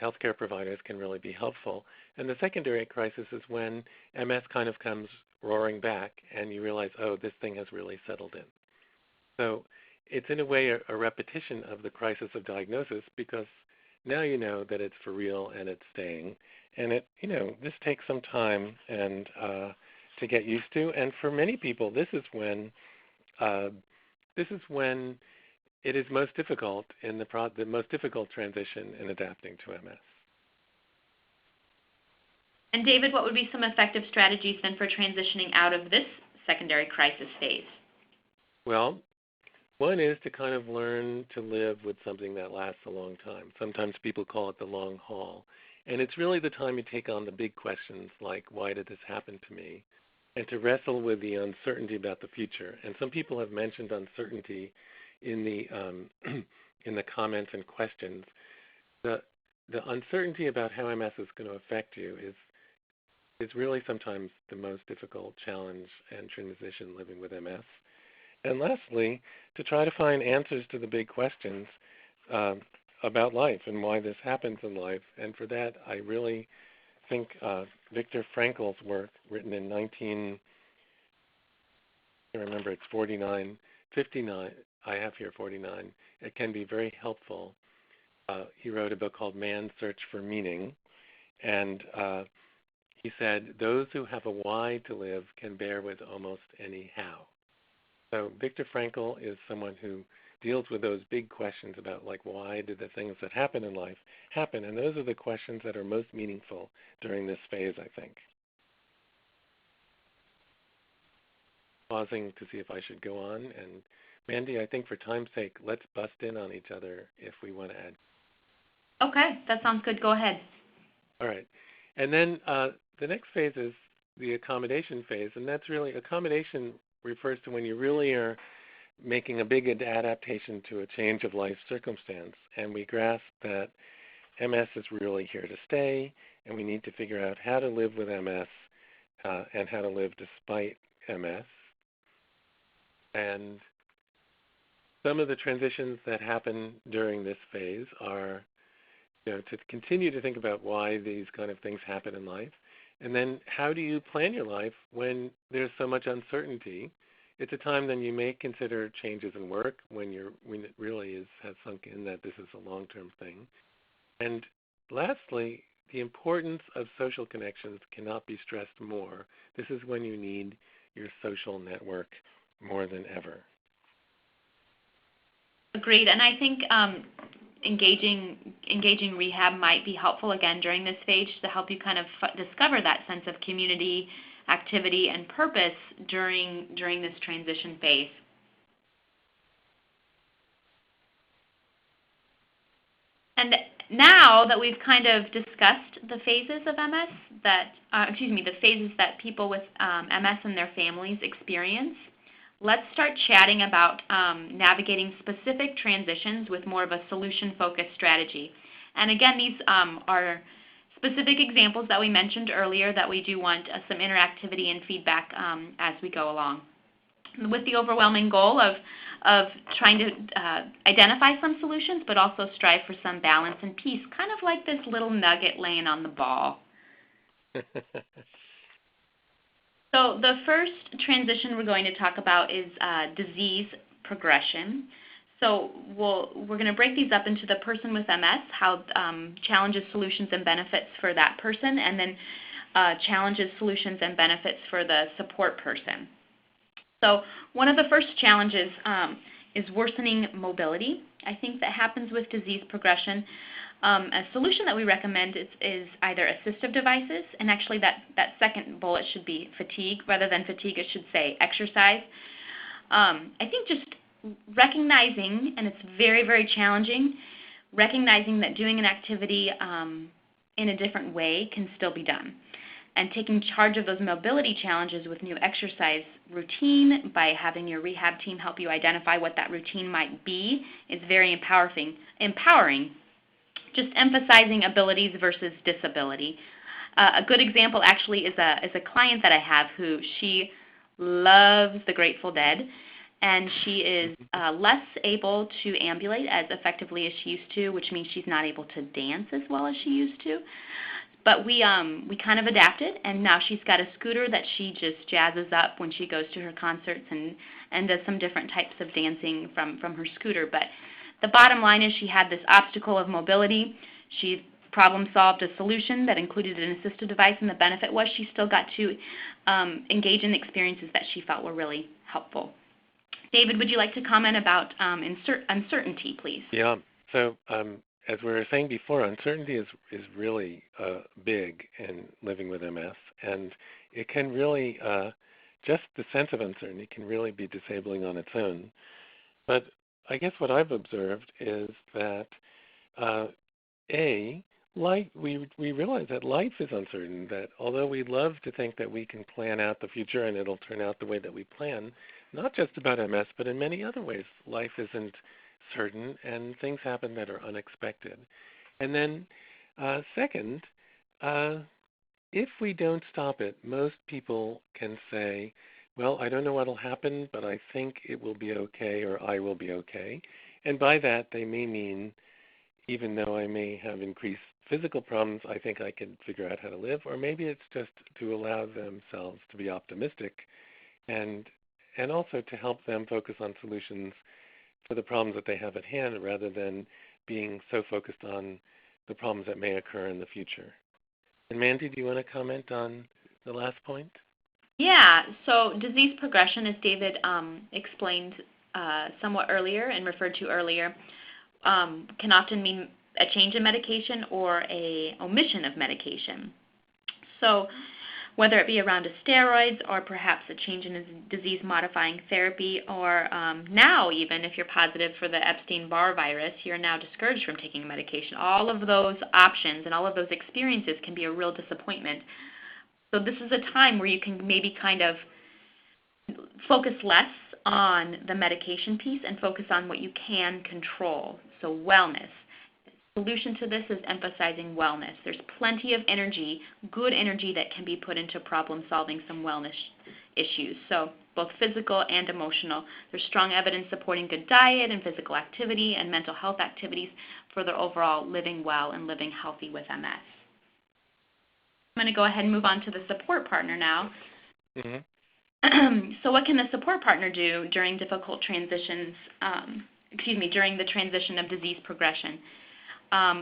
healthcare providers can really be helpful. And the secondary crisis is when MS kind of comes roaring back and you realize, oh, this thing has really settled in. So it's in a way a repetition of the crisis of diagnosis, because now you know that it's for real and it's staying. And this takes some time and to get used to. And for many people, this is when it is most difficult in the most difficult transition in adapting to MS. And David, what would be some effective strategies then for transitioning out of this secondary crisis phase? Well, one is to kind of learn to live with something that lasts a long time. Sometimes people call it the long haul. And it's really the time you take on the big questions like, why did this happen to me? And to wrestle with the uncertainty about the future. And some people have mentioned uncertainty in the comments and questions. The uncertainty about how MS is going to affect you is really sometimes the most difficult challenge and transition living with MS. And lastly, to try to find answers to the big questions about life and why this happens in life. And for that, I really think Viktor Frankl's work, written in 59, I have here 49, it can be very helpful. He wrote a book called Man's Search for Meaning, and he said, those who have a why to live can bear with almost any how. So Viktor Frankl is someone who deals with those big questions about, like, why did the things that happen in life happen? And those are the questions that are most meaningful during this phase, I think. Pausing to see if I should go on. And Mandy, I think for time's sake, let's bust in on each other if we want to add. Okay, that sounds good. Go ahead. All right. And then the next phase is the accommodation phase, and that's really, accommodation refers to when you really are making a big adaptation to a change of life circumstance, and we grasp that MS is really here to stay, and we need to figure out how to live with MS and how to live despite MS. And some of the transitions that happen during this phase are, to continue to think about why these kind of things happen in life, and then how do you plan your life when there's so much uncertainty. It's a time then you may consider changes in work when it really has sunk in that this is a long-term thing. And lastly, the importance of social connections cannot be stressed more. This is when you need your social network more than ever. Agreed. And I think engaging rehab might be helpful again during this phase to help you kind of discover that sense of community, activity, and purpose during this transition phase. And now that we've kind of discussed the phases of MS the phases that people with MS and their families experience, let's start chatting about navigating specific transitions with more of a solution-focused strategy. And again, these are specific examples that we mentioned earlier that we do want some interactivity and feedback as we go along, with the overwhelming goal of trying to identify some solutions, but also strive for some balance and peace, kind of like this little nugget laying on the ball. So the first transition we're going to talk about is disease progression. So we're going to break these up into the person with MS, how challenges, solutions, and benefits for that person, and then challenges, solutions, and benefits for the support person. So one of the first challenges is worsening mobility. I think that happens with disease progression. A solution that we recommend is either assistive devices, and actually that second bullet should be fatigue. Rather than fatigue, it should say exercise. I think just recognizing, and it's very, very challenging, recognizing that doing an activity in a different way can still be done. And taking charge of those mobility challenges with new exercise routine by having your rehab team help you identify what that routine might be is very empowering. Just emphasizing abilities versus disability. A good example actually is a client that I have who she loves the Grateful Dead, and she is less able to ambulate as effectively as she used to, which means she's not able to dance as well as she used to. But we kind of adapted, and now she's got a scooter that she just jazzes up when she goes to her concerts and does some different types of dancing from her scooter. But the bottom line is she had this obstacle of mobility. She problem solved a solution that included an assistive device, and the benefit was she still got to engage in experiences that she felt were really helpful. David, would you like to comment about uncertainty, please? Yeah. So as we were saying before, uncertainty is really big in living with MS, and it can really, just the sense of uncertainty can really be disabling on its own. But I guess what I've observed is that, we realize that life is uncertain, that although we love to think that we can plan out the future and it'll turn out the way that we plan, not just about MS, but in many other ways, life isn't certain and things happen that are unexpected. And then second, if we don't stop it, most people can say, well, I don't know what will happen, but I think it will be okay, or I will be okay. And by that, they may mean, even though I may have increased physical problems, I think I can figure out how to live, or maybe it's just to allow themselves to be optimistic and also to help them focus on solutions for the problems that they have at hand rather than being so focused on the problems that may occur in the future. And Mandy, do you want to comment on the last point? Yeah, so disease progression, as David explained somewhat earlier and referred to earlier, can often mean a change in medication or a omission of medication. So whether it be around a steroids or perhaps a change in a disease-modifying therapy, or now even if you're positive for the Epstein-Barr virus, you're now discouraged from taking medication. All of those options and all of those experiences can be a real disappointment. So this is a time where you can maybe kind of focus less on the medication piece and focus on what you can control, so wellness. The solution to this is emphasizing wellness. There's plenty of energy, good energy, that can be put into problem solving some wellness issues, so both physical and emotional. There's strong evidence supporting good diet and physical activity and mental health activities for the overall living well and living healthy with MS. I'm going to go ahead and move on to the support partner now. So what can the support partner do during difficult transitions, during the transition of disease progression?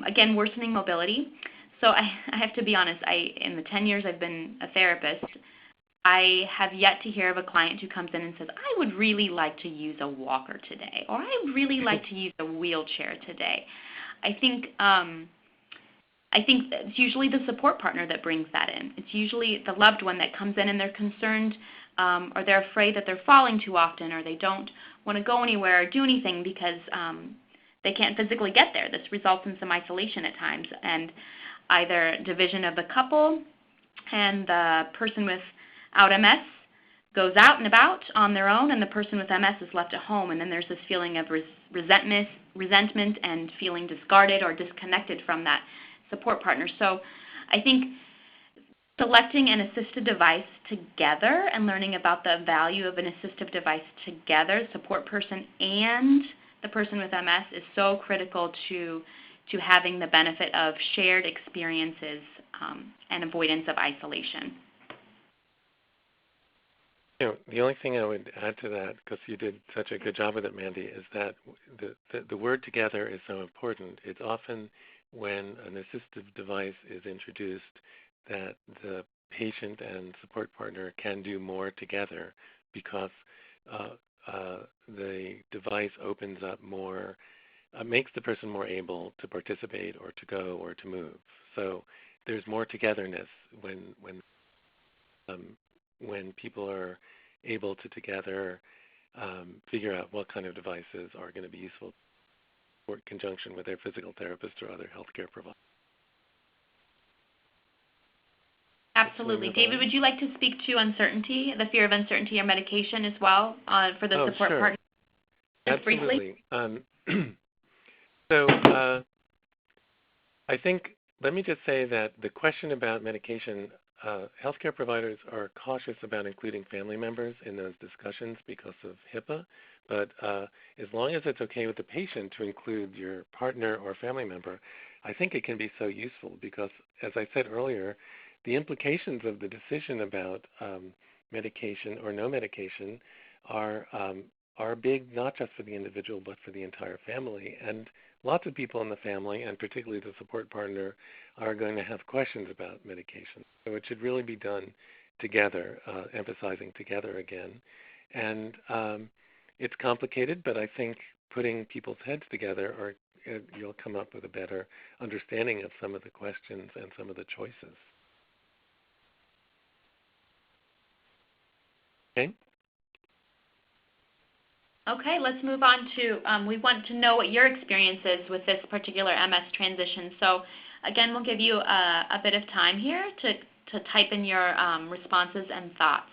Again, worsening mobility. So I have to be honest, in the 10 years I've been a therapist, I have yet to hear of a client who comes in and says, I would really like to use a walker today, or I would really like to use a wheelchair today. I think it's usually the support partner that brings that in. It's usually the loved one that comes in and they're concerned, or they're afraid that they're falling too often, or they don't want to go anywhere or do anything because they can't physically get there. This results in some isolation at times, and either division of the couple, and the person without MS goes out and about on their own, and the person with MS is left at home, and then there's this feeling of resentment and feeling discarded or disconnected from that support partner. So I think selecting an assistive device together and learning about the value of an assistive device together, support person and the person with MS, is so critical to having the benefit of shared experiences and avoidance of isolation. You know, the only thing I would add to that, because you did such a good job with it, Mandy, is that the word together is so important. It's often when an assistive device is introduced that the patient and support partner can do more together, because the device opens up more, makes the person more able to participate or to go or to move. So there's more togetherness when people are able to together figure out what kind of devices are going to be useful in conjunction with their physical therapist or other healthcare providers. Absolutely. David, would you like to speak to uncertainty, the fear of uncertainty or medication as well for the support partner? Absolutely. So I think, let me just say that the question about medication, healthcare providers are cautious about including family members in those discussions because of HIPAA, but as long as it's okay with the patient to include your partner or family member, I think it can be so useful because, as I said earlier, the implications of the decision about medication or no medication are are big not just for the individual but for the entire family. And lots of people in the family, and particularly the support partner, are going to have questions about medication. So it should really be done together, emphasizing together again. And it's complicated, but I think putting people's heads together, you'll come up with a better understanding of some of the questions and some of the choices. Okay? Okay, let's move on to, we want to know what your experience is with this particular MS transition. So again, we'll give you a bit of time here to type in your responses and thoughts.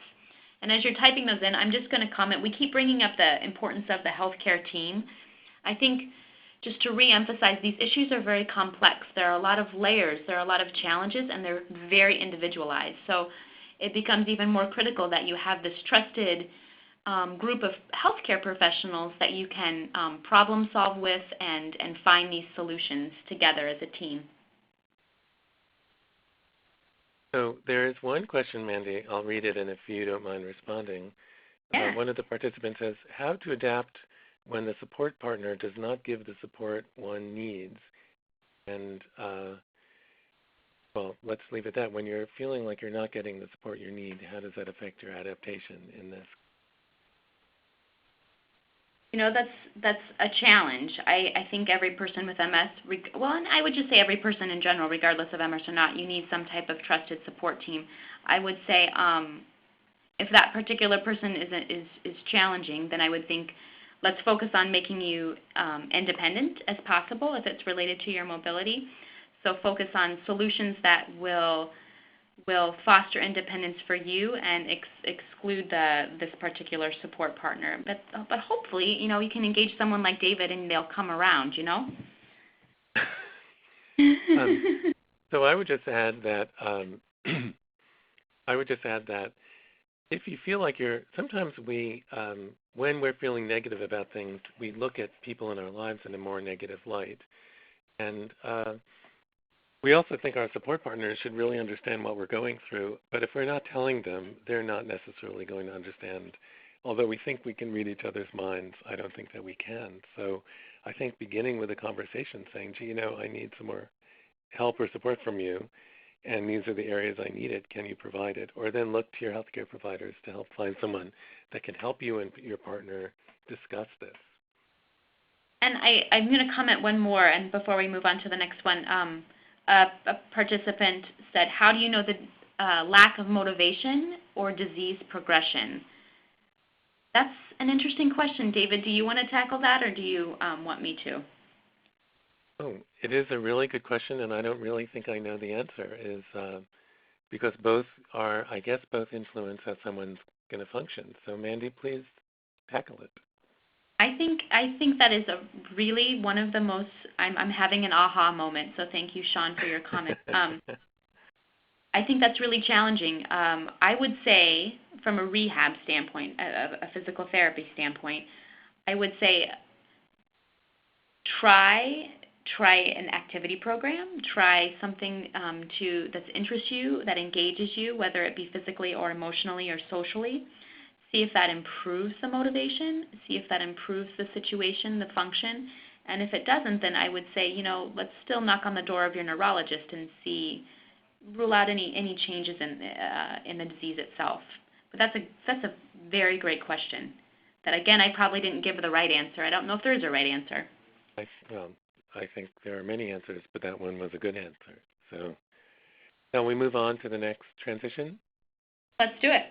And as you're typing those in, I'm just going to comment. We keep bringing up the importance of the healthcare team. I think just to reemphasize, these issues are very complex. There are a lot of layers, there are a lot of challenges, and they're very individualized. So it becomes even more critical that you have this trusted group of healthcare professionals that you can problem solve with and find these solutions together as a team. So there is one question, Mandy. I'll read it, and if you don't mind responding. Yeah. One of the participants says, how to adapt when the support partner does not give the support one needs. And, well, let's leave it at that. When you're feeling like you're not getting the support you need, how does that affect your adaptation in this? You know, that's a challenge. I think every person with MS, well, and I would just say every person in general, regardless of MS or not, you need some type of trusted support team. I would say if that particular person is challenging, then I would think let's focus on making you independent as possible if it's related to your mobility. So focus on solutions that will foster independence for you and exclude this particular support partner. But hopefully, you know, you can engage someone like David and they'll come around, you know? So I would just add that if you feel like sometimes we, when we're feeling negative about things, we look at people in our lives in a more negative light. And we also think our support partners should really understand what we're going through, but if we're not telling them, they're not necessarily going to understand. Although we think we can read each other's minds, I don't think that we can. So I think beginning with a conversation saying, gee, you know, I need some more help or support from you, and these are the areas I need it, can you provide it? Or then look to your healthcare providers to help find someone that can help you and your partner discuss this. And I'm going to comment one more, and before we move on to the next one. A participant said, how do you know the lack of motivation or disease progression? That's an interesting question. David, do you want to tackle that, or do you want me to? Oh, it is a really good question, and I don't really think I know the answer, because both are, I guess, both influence how someone's going to function. So Mandy, please tackle it. I think that is really one of the most, I'm having an aha moment, so thank you, Sean, for your comment. I think that's really challenging. I would say from a rehab standpoint, a physical therapy standpoint, I would say try an activity program, try something that interests you, that engages you, whether it be physically or emotionally or socially. See if that improves the motivation, see if that improves the situation, the function. And if it doesn't, then I would say, you know, let's still knock on the door of your neurologist and rule out any changes in the disease itself. But that's a very great question that, again, I probably didn't give the right answer. I don't know if there's a right answer. I think there are many answers, but that one was a good answer. So shall we move on to the next transition? Let's do it.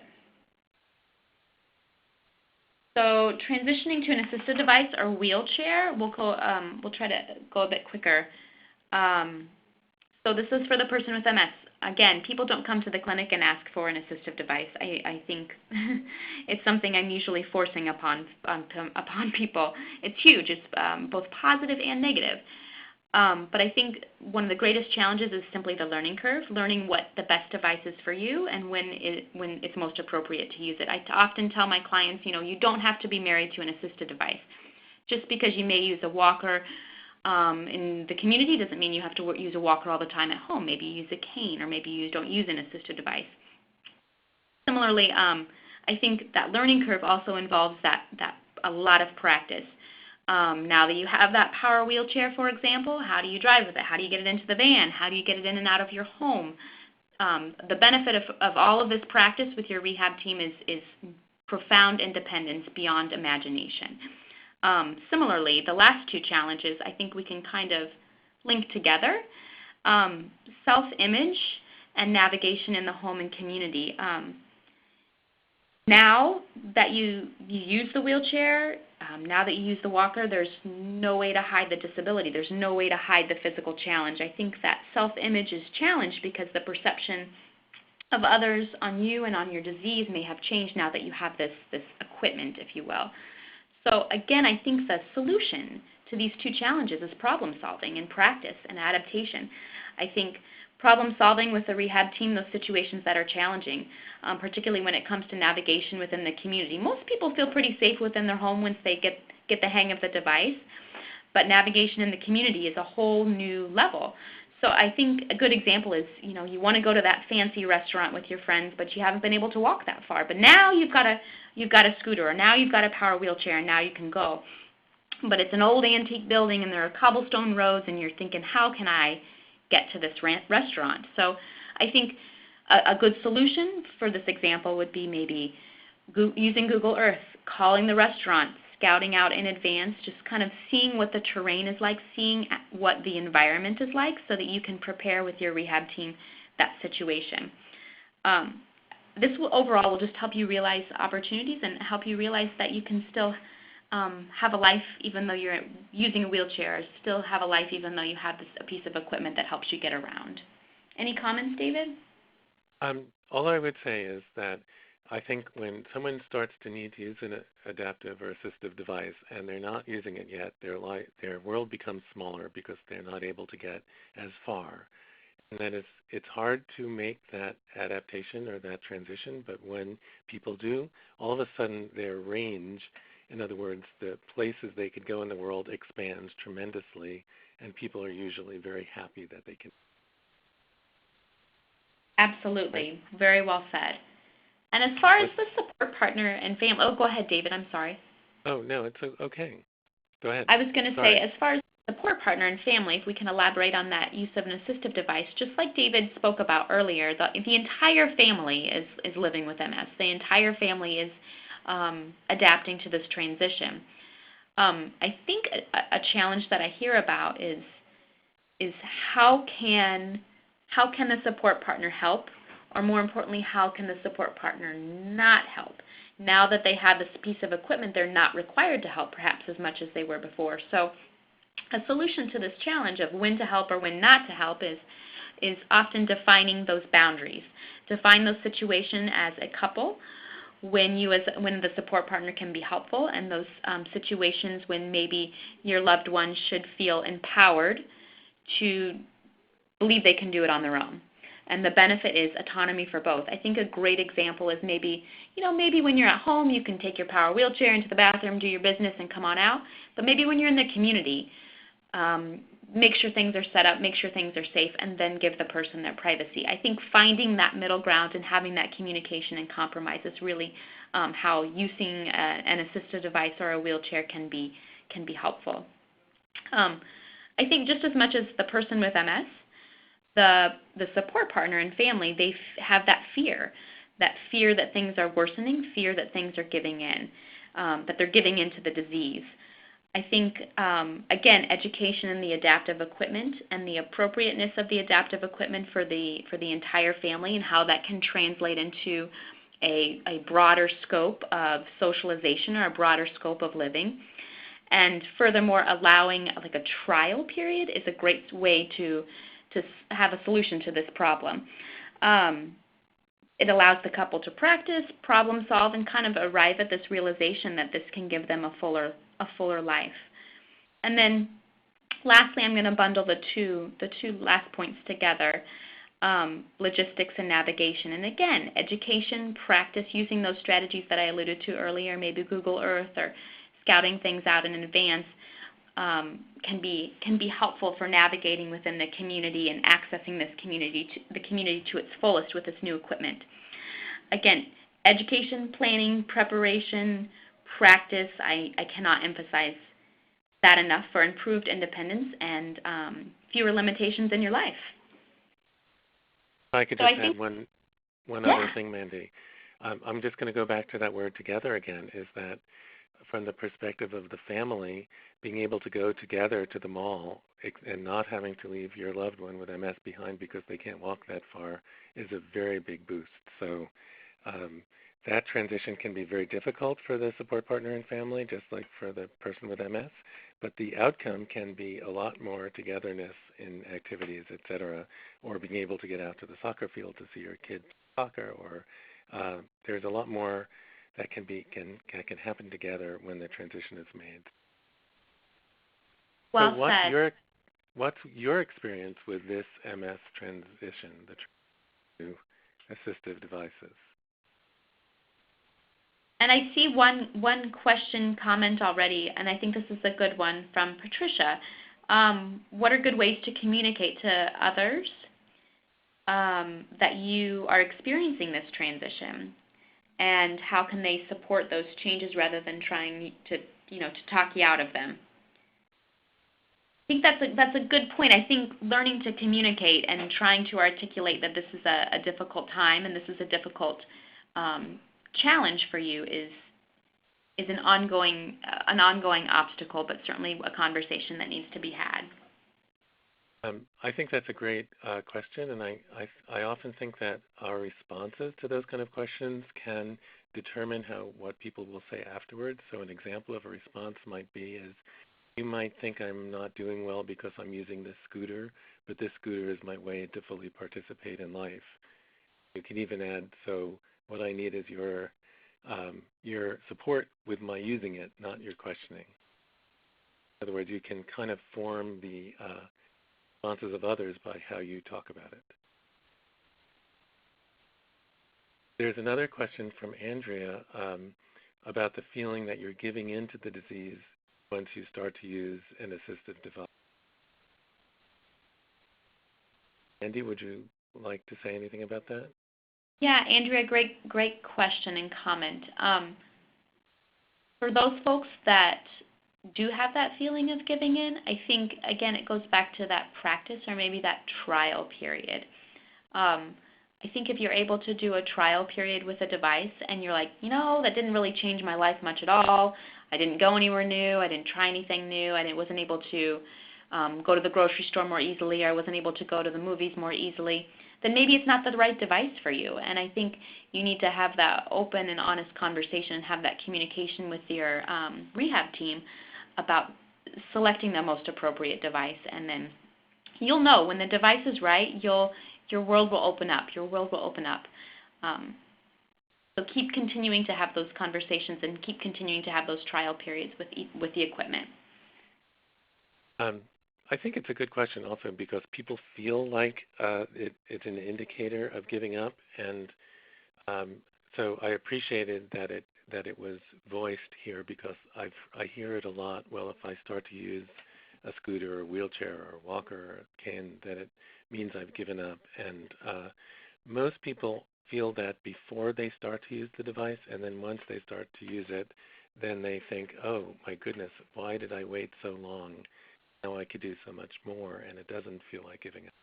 So transitioning to an assistive device or wheelchair, we'll try to go a bit quicker. So this is for the person with MS. Again, people don't come to the clinic and ask for an assistive device. I think it's something I'm usually forcing upon people. It's huge. It's both positive and negative. But I think one of the greatest challenges is simply the learning curve, learning what the best device is for you and when it's most appropriate to use it. I often tell my clients, you know, you don't have to be married to an assistive device. Just because you may use a walker in the community doesn't mean you have to use a walker all the time at home. Maybe you use a cane, or maybe you don't use an assistive device. Similarly, I think that learning curve also involves that a lot of practice. Now that you have that power wheelchair, for example, how do you drive with it? How do you get it into the van? How do you get it in and out of your home? The benefit of all of this practice with your rehab team is profound independence beyond imagination. Similarly, the last two challenges I think we can kind of link together. Self-image and navigation in the home and community. Now that you use the wheelchair, now that you use the walker, there's no way to hide the disability. There's no way to hide the physical challenge. I think that self-image is challenged because the perception of others on you and on your disease may have changed now that you have this equipment, if you will. So again, I think the solution to these two challenges is problem solving and practice and adaptation. I think problem solving with the rehab team, those situations that are challenging, particularly when it comes to navigation within the community. Most people feel pretty safe within their home once they get the hang of the device, but navigation in the community is a whole new level. So I think a good example is, you want to go to that fancy restaurant with your friends, but you haven't been able to walk that far. But now you've got a scooter, or now you've got a power wheelchair, and now you can go. But it's an old antique building, and there are cobblestone roads, and you're thinking, how can I get to this restaurant? So I think a good solution for this example would be maybe using Google Earth, calling the restaurant, scouting out in advance, just kind of seeing what the terrain is like, seeing what the environment is like so that you can prepare with your rehab team that situation. This overall will just help you realize opportunities and help you realize that you can still have a life even though you're using a wheelchair, still have a life even though you have a piece of equipment that helps you get around. Any comments, David? All I would say is that I think when someone starts to need to use an adaptive or assistive device and they're not using it yet, their world becomes smaller because they're not able to get as far. And then it's hard to make that adaptation or that transition, but when people do, all of a sudden their range, in other words, the places they could go in the world expands tremendously, and people are usually very happy that they can. Absolutely. Very well said. And as far as the support partner and family, go ahead, David, I'm sorry. Oh, no, it's okay. Go ahead. I was going to say, as far as support partner and family, if we can elaborate on that use of an assistive device, just like David spoke about earlier, the entire family is living with MS. The entire family is adapting to this transition. I think a challenge that I hear about is how can the support partner help? Or more importantly, how can the support partner not help? Now that they have this piece of equipment, they're not required to help perhaps as much as they were before. So a solution to this challenge of when to help or when not to help is often defining those boundaries. Define those situations as a couple when the support partner can be helpful, and those situations when maybe your loved one should feel empowered to believe they can do it on their own. And the benefit is autonomy for both. I think a great example is maybe when you're at home, you can take your power wheelchair into the bathroom, do your business, and come on out. But maybe when you're in the community, make sure things are set up, make sure things are safe, and then give the person their privacy. I think finding that middle ground and having that communication and compromise is really how using an assistive device or a wheelchair can be helpful. I think just as much as the person with MS, the support partner and family, they have that fear that things are worsening, fear that things are giving in, that they're giving into the disease. I think, again, education in the adaptive equipment and the appropriateness of the adaptive equipment for the entire family and how that can translate into a broader scope of socialization or a broader scope of living. And furthermore, allowing like a trial period is a great way to have a solution to this problem. It allows the couple to practice, problem solve, and kind of arrive at this realization that this can give them a fuller life. And then lastly, I'm going to bundle the two last points together, logistics and navigation. And again, education, practice, using those strategies that I alluded to earlier, maybe Google Earth or scouting things out in advance, can be helpful for navigating within the community and accessing the community to its fullest with this new equipment. Again, education, planning, preparation, practice. I cannot emphasize that enough, for improved independence and fewer limitations in your life. I could just add one other thing, Mandy. I'm just going to go back to that word together again, is that from the perspective of the family, being able to go together to the mall and not having to leave your loved one with MS behind because they can't walk that far is a very big boost. So that transition can be very difficult for the support partner and family, just like for the person with MS, but the outcome can be a lot more togetherness in activities, et cetera, or being able to get out to the soccer field to see your kids soccer, or there's a lot more that can happen together when the transition is made. Well so said. What's your experience with this MS transition, the to assistive devices? And I see one question comment already, and I think this is a good one from Patricia. What are good ways to communicate to others that you are experiencing this transition, and how can they support those changes rather than trying to talk you out of them? I think that's a good point. I think learning to communicate and trying to articulate that this is a difficult time and this is a difficult challenge for you is an ongoing obstacle, but certainly a conversation that needs to be had. I think that's a great question, and I often think that our responses to those kind of questions can determine what people will say afterwards. So an example of a response might be is, you might think I'm not doing well because I'm using this scooter, but this scooter is my way to fully participate in life. You can even add, so what I need is your support with my using it, not your questioning. In other words, you can kind of form the responses of others by how you talk about it. There's another question from Andrea about the feeling that you're giving into the disease once you start to use an assistive device. Mandy, would you like to say anything about that? Yeah, Andrea, great question and comment. For those folks that do have that feeling of giving in, I think, again, it goes back to that practice or maybe that trial period. I think if you're able to do a trial period with a device and you're like, that didn't really change my life much at all. I didn't go anywhere new. I didn't try anything new. I wasn't able to go to the grocery store more easily. Or I wasn't able to go to the movies more easily. Then maybe it's not the right device for you. And I think you need to have that open and honest conversation and have that communication with your rehab team about selecting the most appropriate device. And then you'll know when the device is right, your world will open up. Your world will open up. So keep continuing to have those conversations and keep continuing to have those trial periods with the equipment. I think it's a good question also because people feel like it's an indicator of giving up, and so I appreciated that it was voiced here because I hear it a lot. Well, if I start to use a scooter or a wheelchair or a walker or a cane, that it means I've given up, and most people feel that before they start to use the device, and then once they start to use it, then they think, oh my goodness, why did I wait so long? Now I could do so much more, and it doesn't feel like giving up.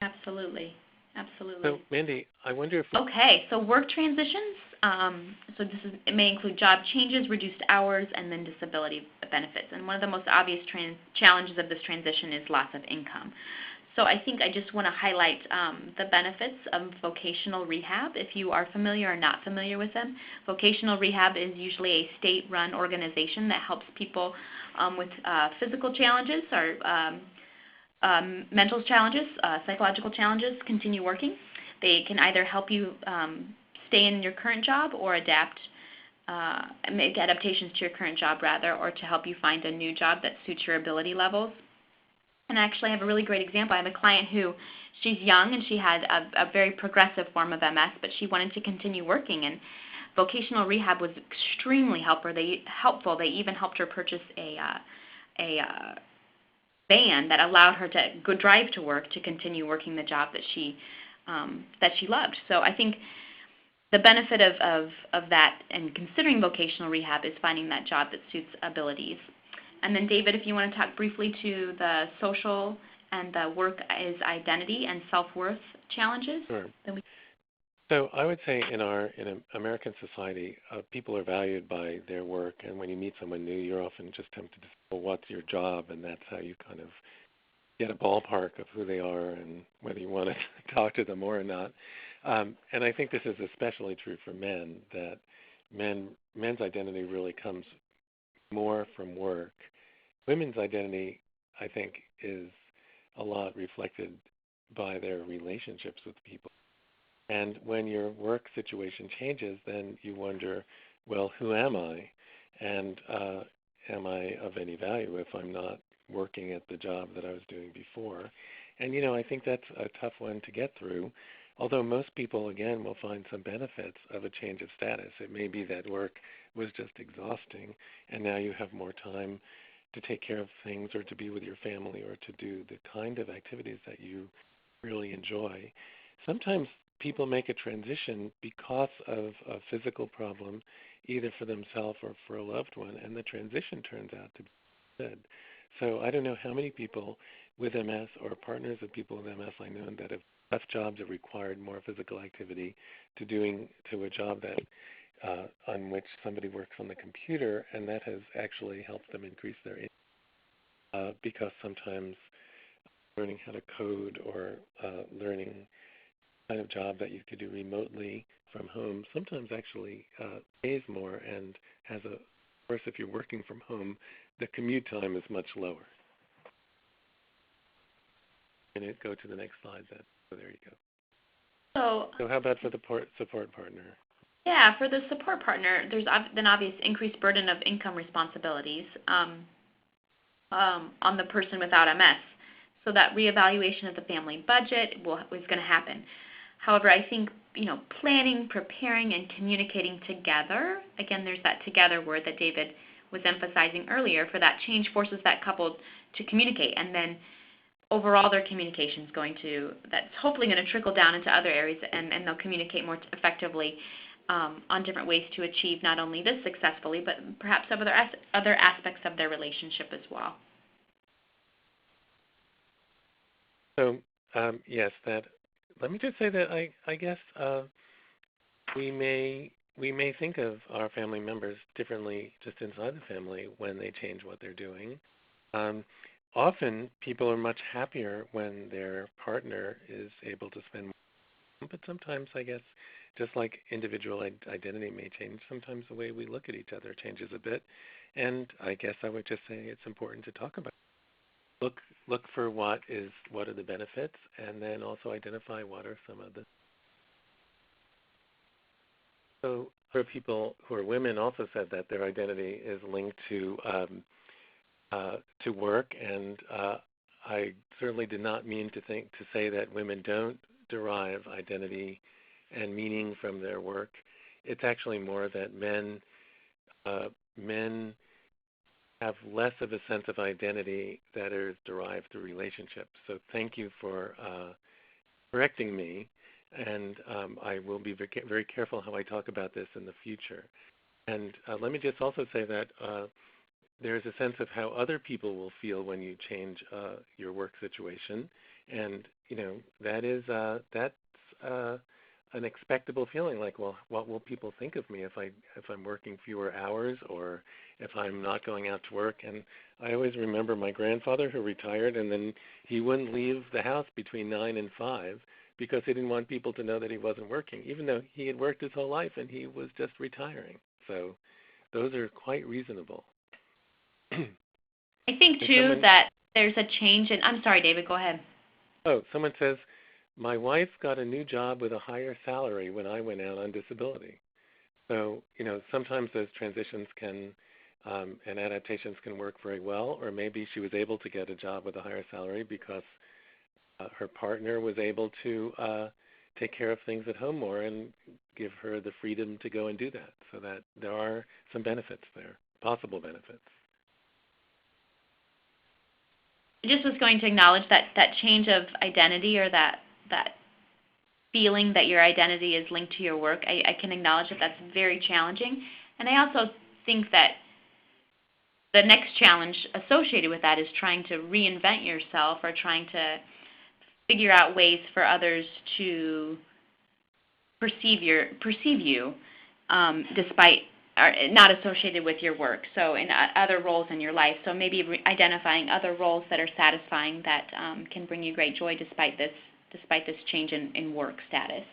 Absolutely. So, Mandy, I wonder if... Okay, so work transitions. It may include job changes, reduced hours, and then disability benefits. And one of the most obvious challenges of this transition is loss of income. So I think I just want to highlight the benefits of vocational rehab. If you are familiar or not familiar with them, vocational rehab is usually a state-run organization that helps people with physical challenges or mental challenges, psychological challenges continue working. They can either help you stay in your current job or make adaptations to your current job or to help you find a new job that suits your ability levels. And actually, I have a really great example. I have a client she's young and she had a very progressive form of MS, but she wanted to continue working. And vocational rehab was extremely helpful. They even helped her purchase a van that allowed her to go drive to work to continue working the job that she loved. So I think the benefit of that and considering vocational rehab is finding that job that suits abilities. And then David, if you want to talk briefly to the social and the work is identity and self-worth challenges. Sure. So I would say in American society, people are valued by their work, and when you meet someone new, you're often just tempted to say, well, what's your job? And that's how you kind of get a ballpark of who they are and whether you want to talk to them more or not. And I think this is especially true for men, that men's identity really comes more from work. Women's identity, I think, is a lot reflected by their relationships with people. And when your work situation changes, then you wonder, well, who am I? And am I of any value if I'm not working at the job that I was doing before? And, I think that's a tough one to get through, although most people, again, will find some benefits of a change of status. It may be that work was just exhausting, and now you have more time to take care of things or to be with your family or to do the kind of activities that you really enjoy. Sometimes people make a transition because of a physical problem, either for themselves or for a loved one, and the transition turns out to be good. So I don't know how many people with MS or partners of people with MS I know that have left jobs that required more physical activity to a job that on which somebody works on the computer, and that has actually helped them increase their income because sometimes learning how to code or learning kind of job that you could do remotely from home sometimes actually pays more and has of course, if you're working from home, the commute time is much lower. Can it go to the next slide then? So there you go. So how about for the support partner? Yeah, for the support partner, there's an obvious increased burden of income responsibilities on the person without MS. So that reevaluation of the family budget is going to happen. However, I think, planning, preparing, and communicating together, again, there's that together word that David was emphasizing earlier, for that change forces that couple to communicate, and then overall their communication is that's hopefully going to trickle down into other areas, and they'll communicate more effectively on different ways to achieve not only this successfully, but perhaps other aspects of their relationship as well. So, yes, let me just say that I guess we may think of our family members differently just inside the family when they change what they're doing. Often people are much happier when their partner is able to spend more time, but sometimes I guess just like individual identity may change, sometimes the way we look at each other changes a bit. And I guess I would just say it's important to talk about. Look for what are the benefits, and then also identify what are some of the. So for people who are women also said that their identity is linked to work, and I certainly did not mean to say that women don't derive identity and meaning from their work. It's actually more that men have less of a sense of identity that is derived through relationships. So thank you for correcting me, and I will be very careful how I talk about this in the future. And let me just also say that there's a sense of how other people will feel when you change your work situation, and that's an expectable feeling. Like, well, what will people think of me if I'm working fewer hours, or if I'm not going out to work? And I always remember my grandfather who retired, and then he wouldn't leave the house between 9 and 5 because he didn't want people to know that he wasn't working, even though he had worked his whole life and he was just retiring. So those are quite reasonable. I think, too, that there's a change in – I'm sorry, David, go ahead. Oh, someone says, my wife got a new job with a higher salary when I went out on disability. So, sometimes those transitions and adaptations can work very well, or maybe she was able to get a job with a higher salary because her partner was able to take care of things at home more and give her the freedom to go and do that. So that there are some benefits there, possible benefits. I just was going to acknowledge that change of identity, or that feeling that your identity is linked to your work. I can acknowledge that that's very challenging. And I also think that the next challenge associated with that is trying to reinvent yourself or trying to figure out ways for others to perceive you despite or not associated with your work, so in other roles in your life. So maybe identifying other roles that are satisfying that can bring you great joy despite this change in work status.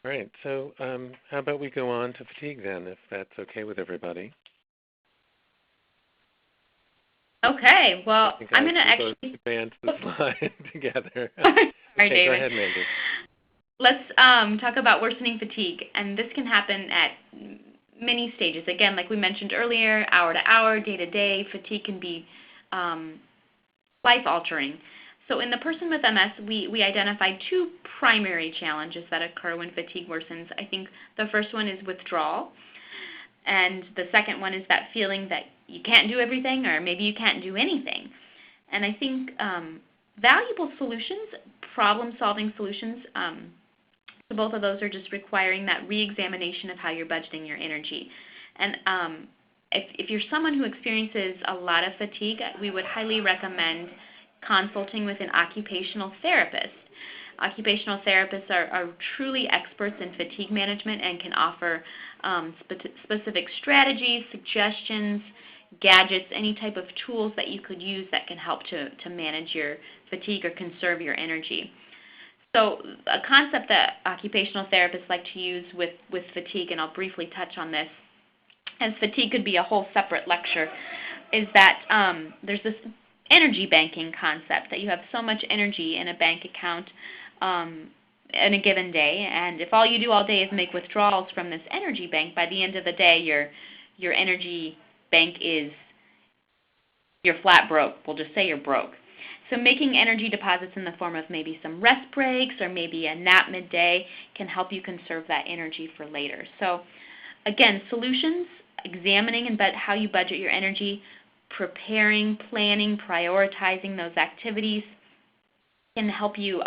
All right, so how about we go on to fatigue then, if that's okay with everybody? Okay, well, I'm going to actually advance the slide together. Sorry, okay, David. Go ahead, Mandy. Let's talk about worsening fatigue, and this can happen at many stages. Again, like we mentioned earlier, hour to hour, day to day, fatigue can be life-altering. So in the person with MS, we identified two primary challenges that occur when fatigue worsens. I think the first one is withdrawal, and the second one is that feeling that you can't do everything or maybe you can't do anything. And I think valuable solutions, problem-solving solutions, so both of those are just requiring that re-examination of how you're budgeting your energy. And if you're someone who experiences a lot of fatigue, we would highly recommend consulting with an occupational therapist. Occupational therapists are truly experts in fatigue management and can offer specific strategies, suggestions, gadgets, any type of tools that you could use that can help to manage your fatigue or conserve your energy. So a concept that occupational therapists like to use with fatigue, and I'll briefly touch on this, as fatigue could be a whole separate lecture, is that there's this energy banking concept, that you have so much energy in a bank account in a given day, and if all you do all day is make withdrawals from this energy bank, by the end of the day your energy bank you're flat broke. We'll just say you're broke. So making energy deposits in the form of maybe some rest breaks or maybe a nap midday can help you conserve that energy for later. So again, solutions, examining how you budget your energy, preparing, planning, prioritizing those activities can help you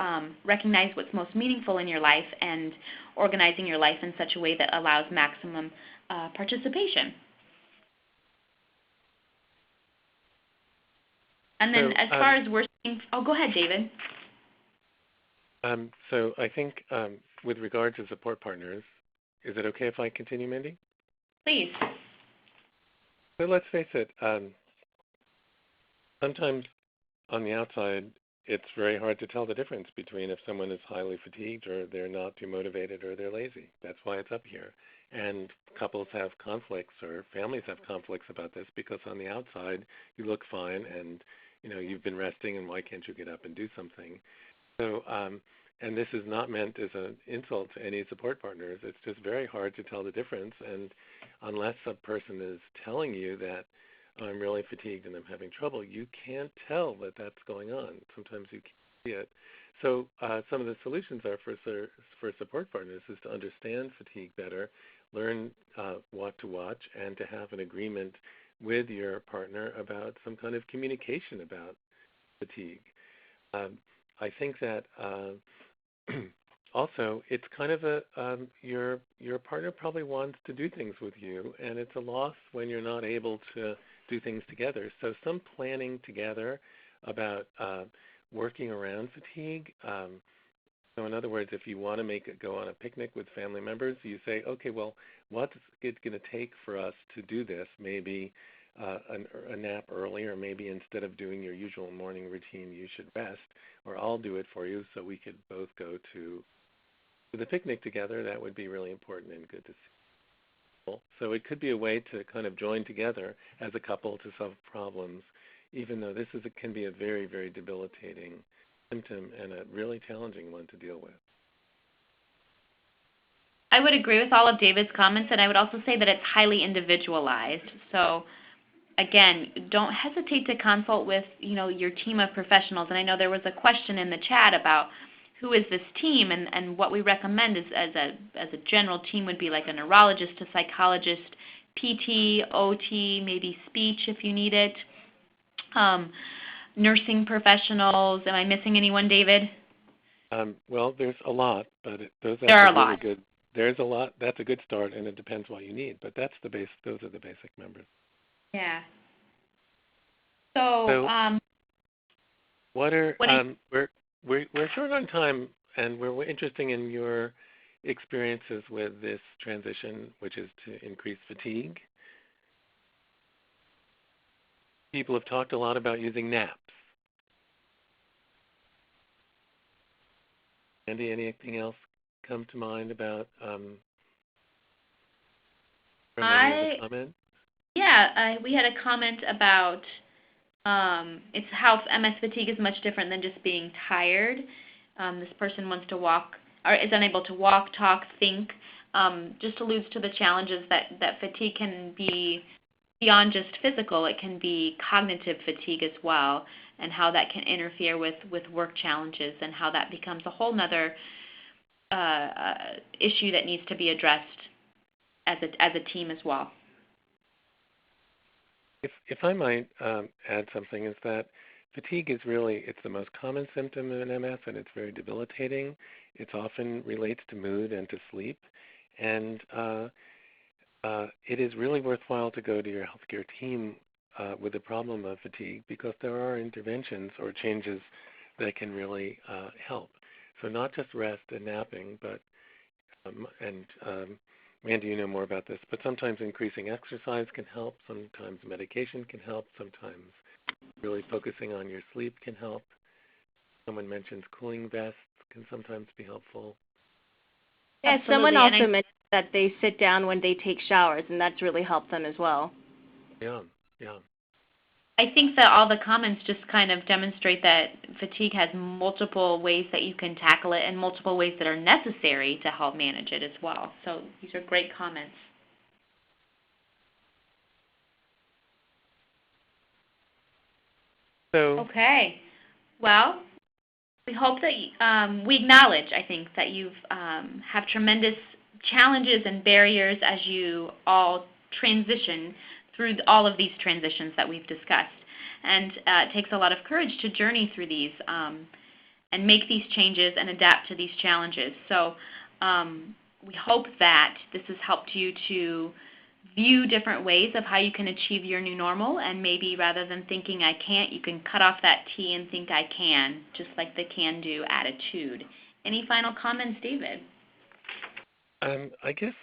recognize what's most meaningful in your life and organizing your life in such a way that allows maximum participation. And then as far as worsening, go ahead, David. So I think with regard to support partners, is it okay if I continue, Mandy? Please. So let's face it, sometimes on the outside, it's very hard to tell the difference between if someone is highly fatigued or they're not too motivated or they're lazy. That's why it's up here. And couples have conflicts or families have conflicts about this because on the outside, you look fine and you've been resting, and why can't you get up and do something? So, and this is not meant as an insult to any support partners. It's just very hard to tell the difference. And unless a person is telling you that I'm really fatigued and I'm having trouble, you can't tell that that's going on. Sometimes you can't see it. So some of the solutions are for support partners is to understand fatigue better, learn what to watch, and to have an agreement with your partner about some kind of communication about fatigue. I think that also it's kind of your partner probably wants to do things with you, and it's a loss when you're not able to do things together. So some planning together about working around fatigue. So in other words, if you want to go on a picnic with family members, you say, okay, well, what's it going to take for us to do this? Maybe a nap early, or maybe instead of doing your usual morning routine, you should rest, or I'll do it for you so we could both go to the picnic together. That would be really important and good to see. So it could be a way to kind of join together as a couple to solve problems, even though this can be a very, very debilitating symptom and a really challenging one to deal with. I would agree with all of David's comments, and I would also say that it's highly individualized. So again, don't hesitate to consult with your team of professionals. And I know there was a question in the chat about who is this team, and what we recommend is as a general team would be like a neurologist, a psychologist, PT, OT, maybe speech if you need it. nursing professionals? Am I missing anyone, David? Well, there's a lot, but that's There are a really lot. good. There's a lot. That's a good start, and it depends what you need. But that's the base. Those are the basic members. Yeah. So what are we're short on time, and we're interested in your experiences with this transition, which is to increase fatigue. People have talked a lot about using naps. Andy, anything else come to mind about from any of the comments? Yeah, we had a comment about it's how MS fatigue is much different than just being tired. This person wants to walk, or is unable to walk, talk, think. Just alludes to the challenges that fatigue can be beyond just physical. It can be cognitive fatigue as well, and how that can interfere with work challenges, and how that becomes a whole nother issue that needs to be addressed as a team as well. If I might add something, is that fatigue is really, it's the most common symptom in MS, and it's very debilitating. It often relates to mood and to sleep, and it is really worthwhile to go to your healthcare team with the problem of fatigue, because there are interventions or changes that can really help. So not just rest and napping, but Mandy, you know more about this, but sometimes increasing exercise can help, sometimes medication can help, sometimes really focusing on your sleep can help. Someone mentions cooling vests can sometimes be helpful. Yeah, someone also mentioned that they sit down when they take showers, and that's really helped them as well. Yeah. I think that all the comments just kind of demonstrate that fatigue has multiple ways that you can tackle it, and multiple ways that are necessary to help manage it as well. So these are great comments. Okay. Well, we hope that we acknowledge, I think, that you have tremendous challenges and barriers as you all transition through all of these transitions that we've discussed. And it takes a lot of courage to journey through these and make these changes and adapt to these challenges. So we hope that this has helped you to view different ways of how you can achieve your new normal, and maybe rather than thinking I can't, you can cut off that T and think I can, just like the can-do attitude. Any final comments, David? I guess,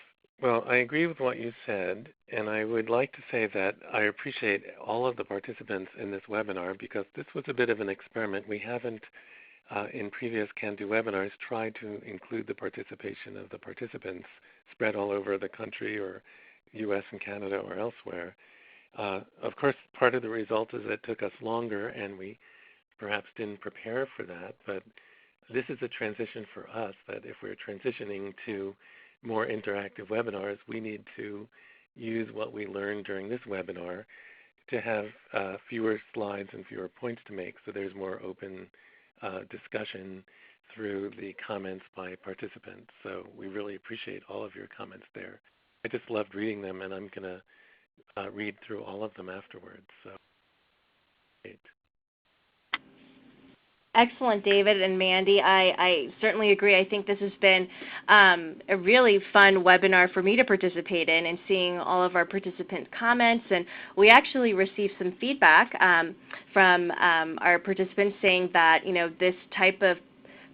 well, I agree with what you said, and I would like to say that I appreciate all of the participants in this webinar, because this was a bit of an experiment. We haven't, in previous CanDo webinars, tried to include the participation of the participants spread all over the country, or U.S. and Canada or elsewhere. Of course, part of the result is it took us longer, and we perhaps didn't prepare for that, but this is a transition for us, that if we're transitioning to more interactive webinars, we need to use what we learned during this webinar to have fewer slides and fewer points to make, so there's more open discussion through the comments by participants. So we really appreciate all of your comments there. I just loved reading them, and I'm going to read through all of them afterwards. So great. Excellent, David and Mandy. I certainly agree. I think this has been a really fun webinar for me to participate in, and seeing all of our participants' comments. And we actually received some feedback from our participants saying that, this type of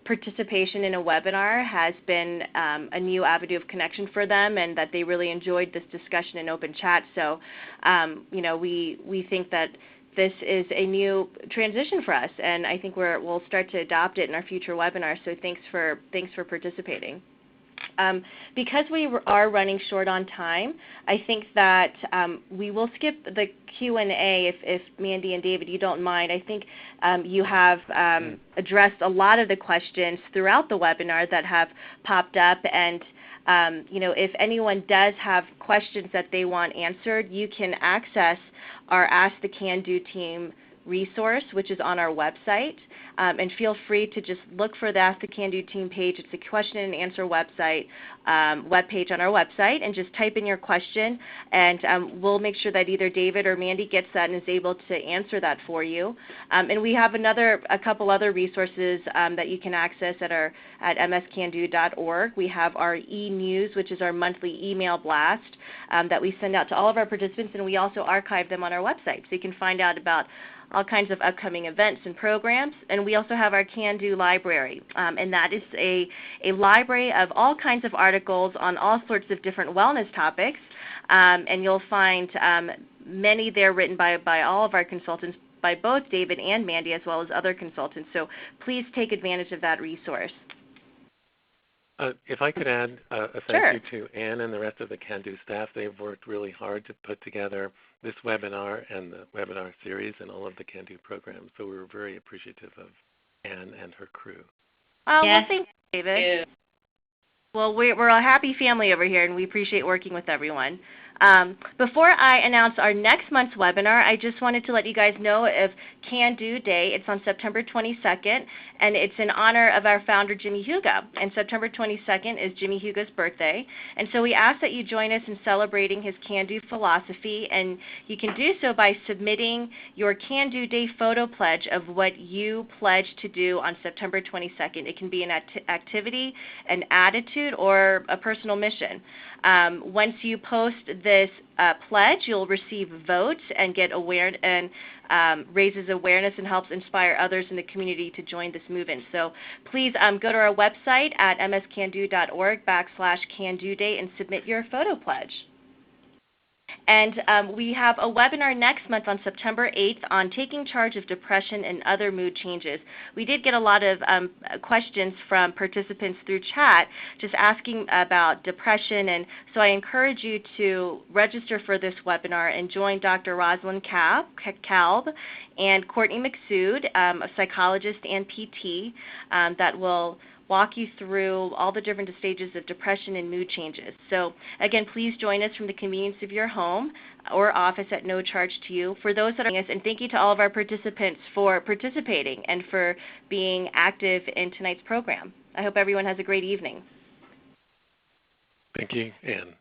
participation in a webinar has been a new avenue of connection for them, and that they really enjoyed this discussion in open chat. So, we think that this is a new transition for us, and I think we'll start to adopt it in our future webinars. So thanks for participating. Because we are running short on time, I think that we will skip the Q&A if Mandy and David, you don't mind. I think you have addressed a lot of the questions throughout the webinar that have popped up, and if anyone does have questions that they want answered, you can access our Ask the CanDo Team resource, which is on our website. and feel free to just look for the Ask the CanDo Team page. It's a question and answer webpage on our website, and just type in your question, and we'll make sure that either David or Mandy gets that and is able to answer that for you. And we have a couple other resources that you can access at mscando.org. We have our e-news, which is our monthly email blast that we send out to all of our participants, and we also archive them on our website, so you can find out about all kinds of upcoming events and programs. And we also have our CanDo library, and that is a library of all kinds of articles on all sorts of different wellness topics, and you'll find many there written by all of our consultants, by both David and Mandy, as well as other consultants. So please take advantage of that resource. If I could add a thank you to Anne and the rest of the CanDo staff. They've worked really hard to put together this webinar and the webinar series and all of the CanDo programs. So we're very appreciative of Anne and her crew. Oh, yes. Well, thank you, David. Well, we're a happy family over here, and we appreciate working with everyone. Before I announce our next month's webinar, I just wanted to let you guys know of CanDo Day. It's on September 22nd, and it's in honor of our founder, Jimmy Huga. And September 22nd is Jimmy Huga's birthday. And so we ask that you join us in celebrating his CanDo philosophy, and you can do so by submitting your CanDo Day photo pledge of what you pledge to do on September 22nd. It can be an activity, an attitude, or a personal mission. Once you post this pledge, you'll receive votes and get raises awareness and helps inspire others in the community to join this movement. So please go to our website at mscando.org/CanDo Day and submit your photo pledge. And we have a webinar next month on September 8th on taking charge of depression and other mood changes. We did get a lot of questions from participants through chat just asking about depression, and so I encourage you to register for this webinar and join Dr. Rosalind Kalb and Courtney McSood, a psychologist and PT, that will walk you through all the different stages of depression and mood changes. So again, please join us from the convenience of your home or office at no charge to you. For those that are joining us, and thank you to all of our participants for participating and for being active in tonight's program. I hope everyone has a great evening. Thank you, Anne.